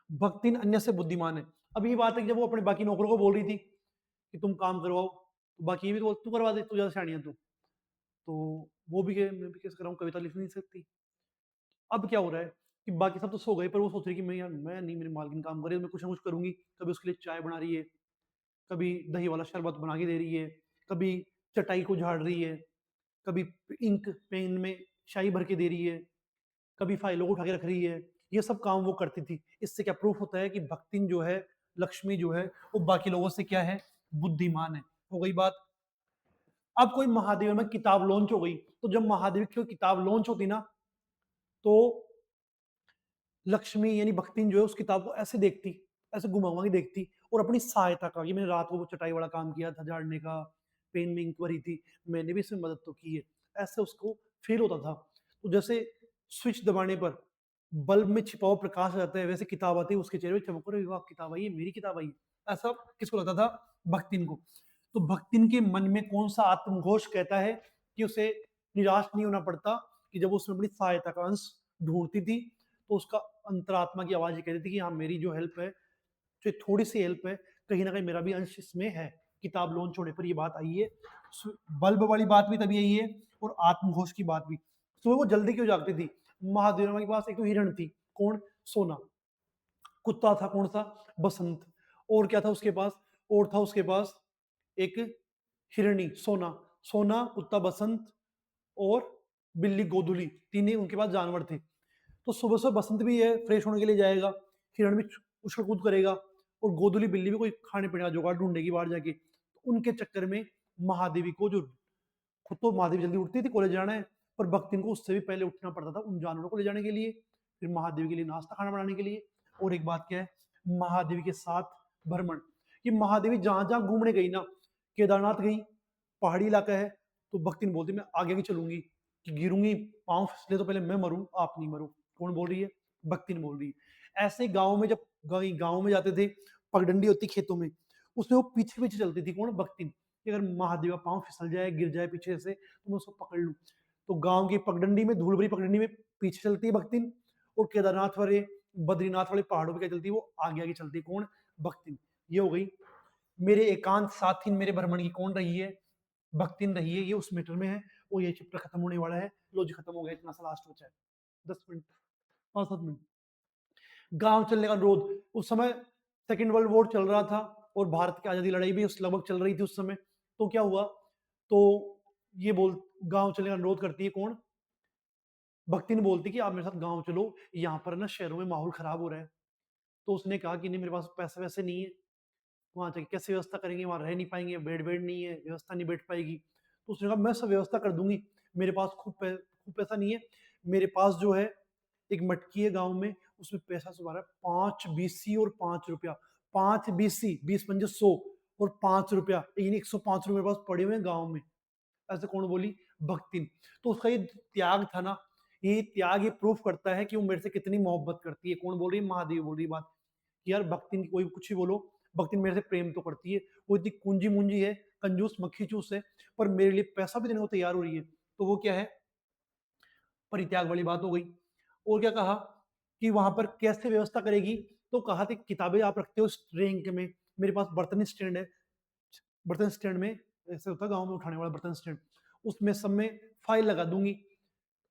भक्तिन अन्य से बुद्धिमान है। अब ये बात है कि जब वो अपने बाकी नौकरों को बोल रही थी कि तुम काम करवाओ, तो बाकी ये भी तो बोल, तू करवा दे, तू ज्यादा शानी है तू, तो वो भी मैं भी कैसे कराऊं, कविता लिख नहीं सकती। अब क्या हो रहा है कि बाकी सब तो सो गए, पर वो सोच रही कि मैं यार मैं नहीं, मेरी मालकिन काम करे, मैं कुछ ना कुछ करूंगी, कभी उसके लिए चाय बना रही है, कभी दही वाला शरबत बना के दे रही है, कभी चटाई को झाड़ रही है, कभी इंक पेन में शाई भर के दे रही है, कभी फाइलों को उठा के रख रही है, ये सब काम वो करती थी। इससे क्या प्रूफ होता है कि भक्तिन जो है, लक्ष्मी जो है, वो बाकी लोगों से क्या है, बुद्धिमान है। हो गई बात। अब कोई महादेव में किताब लॉन्च हो गई, तो जब महादेव की कोई किताब लॉन्च होती ना, तो लक्ष्मी यानी भक्तिन जो है उस किताब को ऐसे देखती, ऐसे घुमा घुमा के देखती, और अपनी सहायता का, ये मैंने रात को वो चटाई वाला काम किया था झाड़ने का, पेन में इंक भरी थी, मैंने भी इसमें मदद तो की है, ऐसे उसको फील होता था। तो जैसे स्विच दबाने पर बल्ब में छिपा हुआ प्रकाश आ जाता है, वैसे किताब आती है उसके चेहरे पे चमक रही, वाह किताब आई है, मेरी किताब आई है, ऐसा किसको लगता था, भक्तिन को। तो भक्तिन के मन में कौन सा आत्मघोष कहता है कि उसे निराश नहीं होना पड़ता, कि जब उसमें अपनी सहायता का अंश ढूंढती थी, तो उसका अंतरात्मा की आवाज ये कहती थी कि हाँ मेरी जो हेल्प है, जो थोड़ी सी हेल्प है, कहीं ना कहीं मेरा भी अंश इसमें है। किताब लॉन्च होने पर ये बात आई है। बल्ब वाली बात भी तभी आई है, और आत्मघोष की बात भी। तो वो जल्दी क्यों जागती थी, महादेव के पास एक तो हिरण थी, कौन, सोना, कुत्ता था कौन सा, बसंत, और क्या था उसके पास, और था उसके पास एक हिरणी, सोना, सोना कुत्ता बसंत, और बिल्ली गोदुली, तीन ही उनके पास जानवर थे। तो सुबह सुबह बसंत भी है फ्रेश होने के लिए जाएगा, हिरण भी उछल कूद करेगा, और गोदुली बिल्ली भी कोई खाने पीने का जुगाड़ ढूंढेगी बाहर जाके। तो उनके चक्कर में महादेवी को, जो खुद तो महादेवी जल्दी उठती थी, कॉलेज जाना है, पर भक्तिन को उससे भी पहले उठना पड़ता था उन जानवरों को ले जाने के लिए, फिर महादेवी के लिए नाश्ता खाना बनाने के लिए। और एक बात क्या है, महादेवी के साथ भ्रमण, कि महादेवी जहां जहां घूमने गई ना, केदारनाथ गई, पहाड़ी इलाका है, तो भक्तिन बोलती मैं आगे भी चलूंगी, कि गिरूंगी, पांव फिसले तो पहले मैं मरूं, आप नहीं मरो। कौन बोल रही है, भक्तिन बोल रही है। ऐसे गाँव में, जब गाँव में जाते थे, पगडंडी होती खेतों में, उसमें वो पीछे पीछे चलती थी, कौन, भक्तिन, कि अगर महादेव का पाँव फिसल जाए, गिर जाए पीछे से, तो मैं उसको पकड़ लूं। तो गांव की पगडंडी में, धूल भरी पगडंडी में पीछे चलती है भक्तिन, और केदारनाथ वाले, बद्रीनाथ वाले पहाड़ों पे क्या चलती है, वो आगे आगे चलती है, कौन, भक्तिन। ये हो गई। मेरे एकांत साथी मेरे भ्रमण की कौन रही है, भक्तिन रही है। ये उस मीटर में है, और ये चैप्टर खत्म होने वाला है, लो जी खत्म हो गया, इतना सा लास्ट बचा है, 10 मिनट, 5-7 मिनट। गांव चलने का अनुरोध, उस समय सेकेंड वर्ल्ड वॉर चल रहा था, और भारत की आजादी लड़ाई भी उस लगभग चल रही थी उस समय। तो क्या हुआ, तो ये बोल गाँव चलने का अनुरोध करती है कौन? भक्ति ने बोलती कि आप मेरे साथ गाँव चलो, यहाँ पर ना शहरों में माहौल खराब हो रहा है। तो उसने कहा कि नहीं मेरे पास पैसे-वैसे नहीं है, वहाँ जाके कैसे व्यवस्था करेंगे, वहाँ रह नहीं पाएँगे, बेड-वेड नहीं है, व्यवस्था नहीं बैठ पाएगी। तो उसने कहा मैं सब व्यवस्था कर दूँगी, मेरे पास खूब पैसा नहीं है, मेरे पास जो है एक मटकी है गाँव में, उसमें पैसा तुम्हारा 5 बीसी और ₹5, 5 बीसी 20 पंजे 100 और ₹5 यानी ₹105 मेरे पास पड़े हुए हैं गाँव में। ऐसे कौन बोली? भक्तिन। तो उसका ये त्याग था ना, ये त्याग ये प्रूफ करता है कि वो मेरे से कितनी मोहब्बत करती है। कौन बोल रही है? महादेवी बोल रही है बात। कि यार भक्तिन की कोई कुछ ही बोलो, भक्तिन मेरे से प्रेम तो करती है, वो इतनी कुंजी-मुंजी है, कंजूस मक्खी-चूस है, पर मेरे लिए पैसा भी देने को तैयार हो रही है। तो वो क्या है? परित्याग वाली बात हो गई। और क्या कहा कि वहाँ पर कैसे व्यवस्था करेगी? तो कहा कि किताबें आप रखते हो इस रैंक में, मेरे पास बर्तन स्टैंड है, बर्तन स्टैंड में ऐसे होता है गाँव में उठाने वाला बर्तन स्टैंड, उसमें सब में फाइल लगा दूँगी।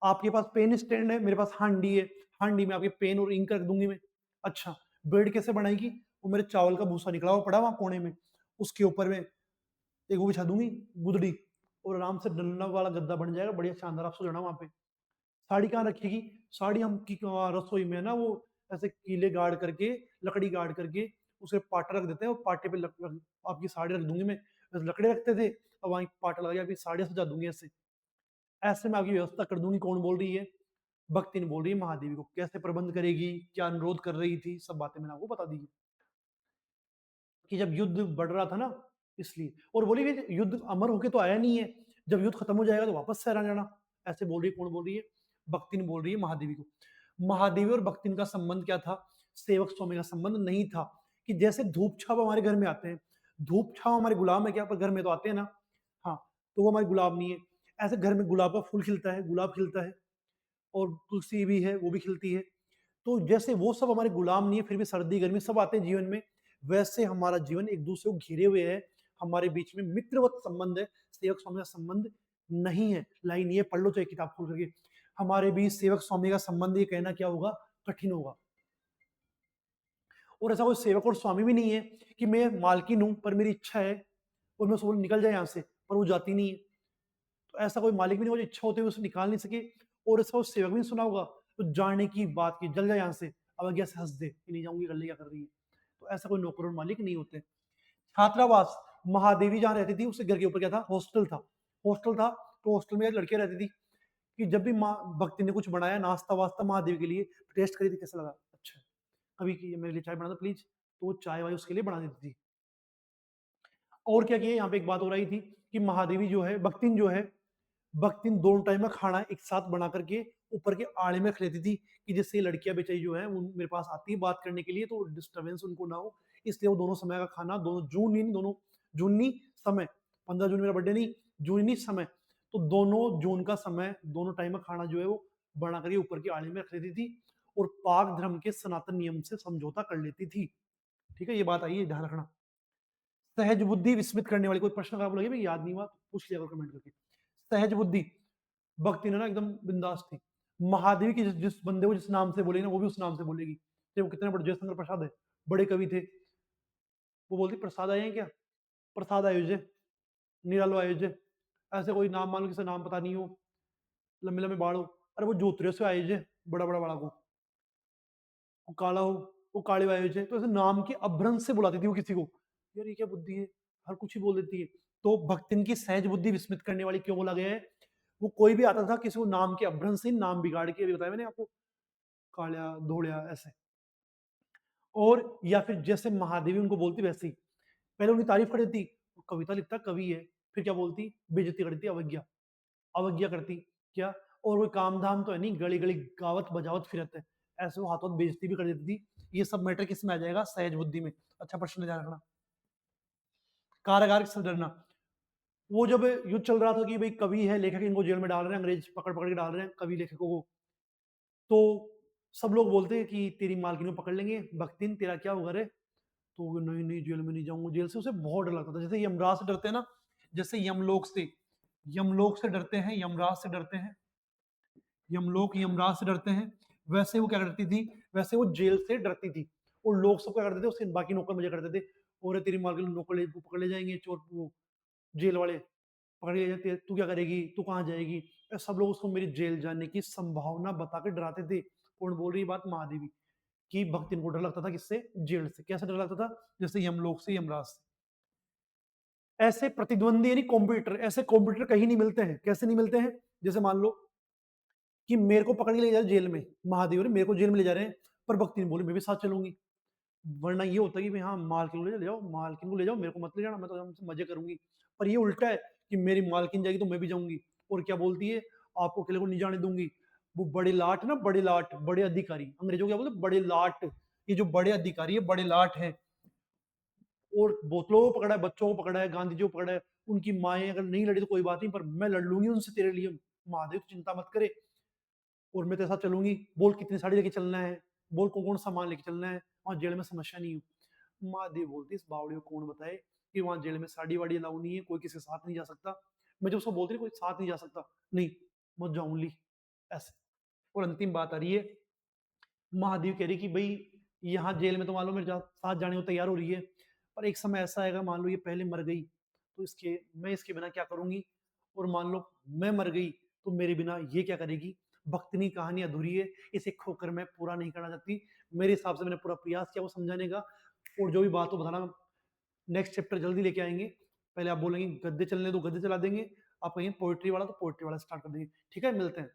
आपके पास पेन स्टैंड है, मेरे पास हांडी है, हांडी में आपके पेन और इंक रख दूँगी मैं। अच्छा, बेड कैसे बनाएगी? वो मेरे चावल का भूसा निकला हुआ पड़ा वहाँ कोने में, उसके ऊपर में एक वो बिछा दूँगी गुदड़ी और आराम से डंडा वाला गद्दा बन जाएगा, बढ़िया शानदार आप सो जाना वहाँ पे। साड़ी कहाँ रखेगी? साड़ी हम की रसोई में ना वो ऐसे कीले गाड़ करके, लकड़ी गाड़ करके उसे पाटा रख देते हैं और पाटे पे लक लक आपकी साड़ी रख दूँगी मैं। बस लकड़ी रखते थे, अब वहीं पाटा लगा के आपकी साड़ियाँ सजा दूँगी ऐसे। ऐसे मैं आपकी व्यवस्था कर दूँगी, कौन बोल रही है? भक्ति ने बोल रही है महादेवी को। कैसे प्रबंध करेगी? क्या अनुरोध कर रही थी? सब बातें मैंने आपको बता दी हैं। कि जब युद्ध बढ़ रहा था ना, इसलिए। और बोली कि युद्ध अमर होके तो आया नहीं है, जब युद्ध खत्म हो जाएगा तो वापस से आ जाना। ऐसे बोल रही है, कौन बोल रही है? भक्तिन बोल रही है महादेवी को। महादेवी और भक्तिन का संबंध क्या था? सेवक स्वामी का संबंध नहीं था। कि जैसे धूप छाप हमारे घर में आते हैं, धूप छाप हमारे गुलाम है क्या? पर घर में तो आते हैं ना। हाँ, तो वो हमारे गुलाब नहीं है। ऐसे घर में गुलाब का फूल खिलता है, गुलाब खिलता है और तुलसी भी है, वो भी खिलती है। तो जैसे वो सब हमारे गुलाम नहीं है, फिर भी सर्दी गर्मी सब आते हैं जीवन में, वैसे हमारा जीवन एक दूसरे को घिरे हुए है, हमारे बीच में मित्रवत संबंध है, सेवक स्वामी का संबंध नहीं है। लाइन ये पढ़ लो चाहे किताब खोल करके, हमारे बीच सेवक स्वामी का संबंध, ये कहना क्या होगा? कठिन होगा। और ऐसा कोई सेवक और स्वामी भी नहीं है कि मैं मालकिन हूं पर मेरी इच्छा है और मैं उसको निकल जाए यहाँ से, पर वो जाती नहीं है। तो ऐसा कोई मालिक भी नहीं होगा जो इच्छा होते हुए उसे निकाल नहीं सके। और ऐसा वो सेवक भी नहीं सुना होगा तो जाने की बात की, जल जाए यहाँ से, अब गया से हंस दे कि नहीं जाऊंगी, गले क्या कर रही है। तो ऐसा कोई नौकर और मालिक नहीं होते। छात्रावास, महादेवी जहाँ रहती थी उसके घर के ऊपर क्या था? हॉस्टल था। हॉस्टल था, तो हॉस्टल में लड़कियां रहती थी। कि जब भी माँ भक्ति ने कुछ बनाया नाश्ता वास्ता महादेवी के लिए, टेस्ट करी थी कैसा लगा, अच्छा है। कभी की मेरे लिए चाय बना दो प्लीज, तो वो चाय वाय उसके लिए बना देती थी। और क्या किया, यहाँ पे एक बात हो रही थी कि महादेवी जो है, भक्तिन जो है, भक्तिन दोनों टाइम में खाना एक साथ बना करके ऊपर के आड़े में रख लेती थी कि जिससे लड़कियां बेचारी जो है वो मेरे पास आती है बात करने के लिए, तो डिस्टरबेंस उनको ना हो, इसलिए वो दोनों समय का खाना, दोनों दोनों जूनी समय, 15 जून मेरा बर्थडे नहीं, जूनी समय, तो दोनों जून का समय दोनों टाइम का खाना जो है वो बना करके ऊपर की आड़े में रख लेती थी और पाक धर्म के सनातन नियम से समझौता कर लेती थी। ठीक है, ये बात आई है, ध्यान रखना। सहज बुद्धि विस्मित करने वाली, कोई प्रश्न अगर आप लगे भाई याद नहीं हुआ तो पूछ लिया कमेंट करके। सहज बुद्धि, भक्ति ने ना एकदम बिंदास थी। महादेवी की जिस बंदे को जिस नाम से बोलेगी ना, वो भी उस नाम से बोलेगी। चाहे वो कितने बड़े, जयशंकर प्रसाद है, बड़े कवि थे, वो बोलती प्रसाद आए हैं क्या? प्रसाद आयोजे, निरालो आयोजे। ऐसे कोई नाम, मान लो किसी नाम पता नहीं हो, लंबे लंबे बाल हो, अरे वो जोतरे से आयोजे, बड़ा बड़ा बड़ा को, वो काला हो, वो काले आयोजे। तो ऐसे नाम के अभ्रंश से बुलाती थी वो किसी को। यार ये क्या बुद्धि है, हर कुछ ही बोल देती है। तो भक्तिन की सहज बुद्धि विस्मित करने वाली क्यों बोला गया है? वो कोई भी आता था किसी को नाम के अभ्रंश से नाम बिगाड़ के, अभी बताया मैंने आपको, कालिया धोलिया ऐसे। और या फिर जैसे महादेवी उनको बोलती वैसे ही, पहले उनकी तारीफ कर देती, कविता लिखता कवि है, फिर क्या बोलती? बेइज्जती करती, अवज्ञा, अवज्ञा करती। क्या? और कोई काम धाम तो है नहीं, गली गली गावत बजावत फिरत है, ऐसे वो हाथों बेइज्जती भी कर देती थी। ये सब मैटर किस में आ जाएगा? सहज बुद्धि में। अच्छा प्रश्न ध्यान रखना। कारागार से डरना, वो जब युद्ध चल रहा था कि भाई कवि है, लेखक, इनको जेल में डाल रहे हैं, अंग्रेज पकड़ पकड़ के डाल रहे हैं कवि लेखकों को, तो सब लोग बोलते हैं कि तेरी मालकिन को पकड़ लेंगे, भक्तिन तेरा क्या होगा रे? तो वो, नहीं नहीं जेल में नहीं जाऊंगा। जेल से उसे बहुत डर लगता था, जैसे यमराज से डरते हैं ना, जैसे यमलोक से, यमलोक से डरते हैं, यमराज से डरते हैं, यमलोक यमराज से डरते हैं, वैसे वो क्या करती थी, वैसे वो जेल से डरती थी। और लोग सब क्या करते थे, उसके बाकी नौकर मजे करते थे, और तेरी मालकिन नौकर ले पकड़ ले जाएंगे, चोर वो जेल वाले पकड़ के ले जाते, तू क्या करेगी, तू कहाँ जाएगी। सब लोग उसको मेरी जेल जाने की संभावना बता के डराते थे। कौन बोल रही बात, महादेवी। कि भक्तिन को डर लगता था किससे, जेल से। कैसे डर लगता था, जैसे यमलोक से, यमराज से। ऐसे प्रतिद्वंदी यानी कॉम्पिटिटर, ऐसे कॉम्पिटिटर कहीं नहीं मिलते हैं। कैसे नहीं मिलते हैं, जैसे मान लो कि मेरे को पकड़ के ले जा रहे जेल में, महादेव ने मेरे को जेल में ले जा रहे हैं, पर भक्ति ने बोली मैं भी साथ चलूंगी। वरना ये होता है कि भाई हाँ मालकिन को ले जाओ, मालकिन को ले जाओ, मेरे को मत ले जाना, मैं तो हमसे मजे करूंगी। पर ये उल्टा है कि मेरी मालकिन जाएगी तो मैं भी जाऊंगी। और क्या बोलती है, आपको अकेले को नहीं जाने दूंगी। वो बड़े लाट ना, बड़े लाट, बड़े अधिकारी, अंग्रेजों क्या बोलते, बड़े लाट। ये जो बड़े अधिकारी है, बड़े लाट है। और बोतलों को पकड़ा है, बच्चों को पकड़ा है, गांधी जी को पकड़ा है। उनकी माएँ अगर नहीं लड़ी तो कोई बात नहीं, पर मैं लड़ लूंगी उनसे तेरे लिए। महादेव चिंता मत करे, और मैं तेरे साथ चलूंगी। बोल कितनी साड़ी लेके चलना है, बोल कौन कौन सामान लेके चलना है, वहां जेल में समस्या नहीं हो। महादेव बोलती इस बावड़ी को कौन बताए कि वहां जेल में साड़ी वाड़ी अलाउ नहीं है, कोई किसी के साथ नहीं जा सकता। मैं जब उसको बोलती कोई साथ नहीं जा सकता, नहीं मत जाऊंगी ऐसे। और अंतिम बात आ रही है, महादेव कह रही कि भाई यहाँ जेल में तो मान लो मेरे साथ जाने को तैयार हो रही है, पर एक समय ऐसा आएगा, मान लो ये पहले मर गई तो इसके मैं इसके बिना क्या करूंगी। और मान लो मैं मर गई तो मेरे बिना ये क्या करेगी। भक्तिनी कहानी अधूरी है, इसे खोकर मैं पूरा नहीं करना चाहती। मेरे हिसाब से मैंने पूरा प्रयास किया वो समझाने का। और जो भी बात हो बताना, नेक्स्ट चैप्टर जल्दी लेके आएंगे। पहले आप बोलेंगे गद्दे चलने दो, गद्दे चला देंगे। आप कहेंगे पोइट्री वाला तो पोइट्री वाला स्टार्ट कर देंगे। ठीक है, मिलते हैं।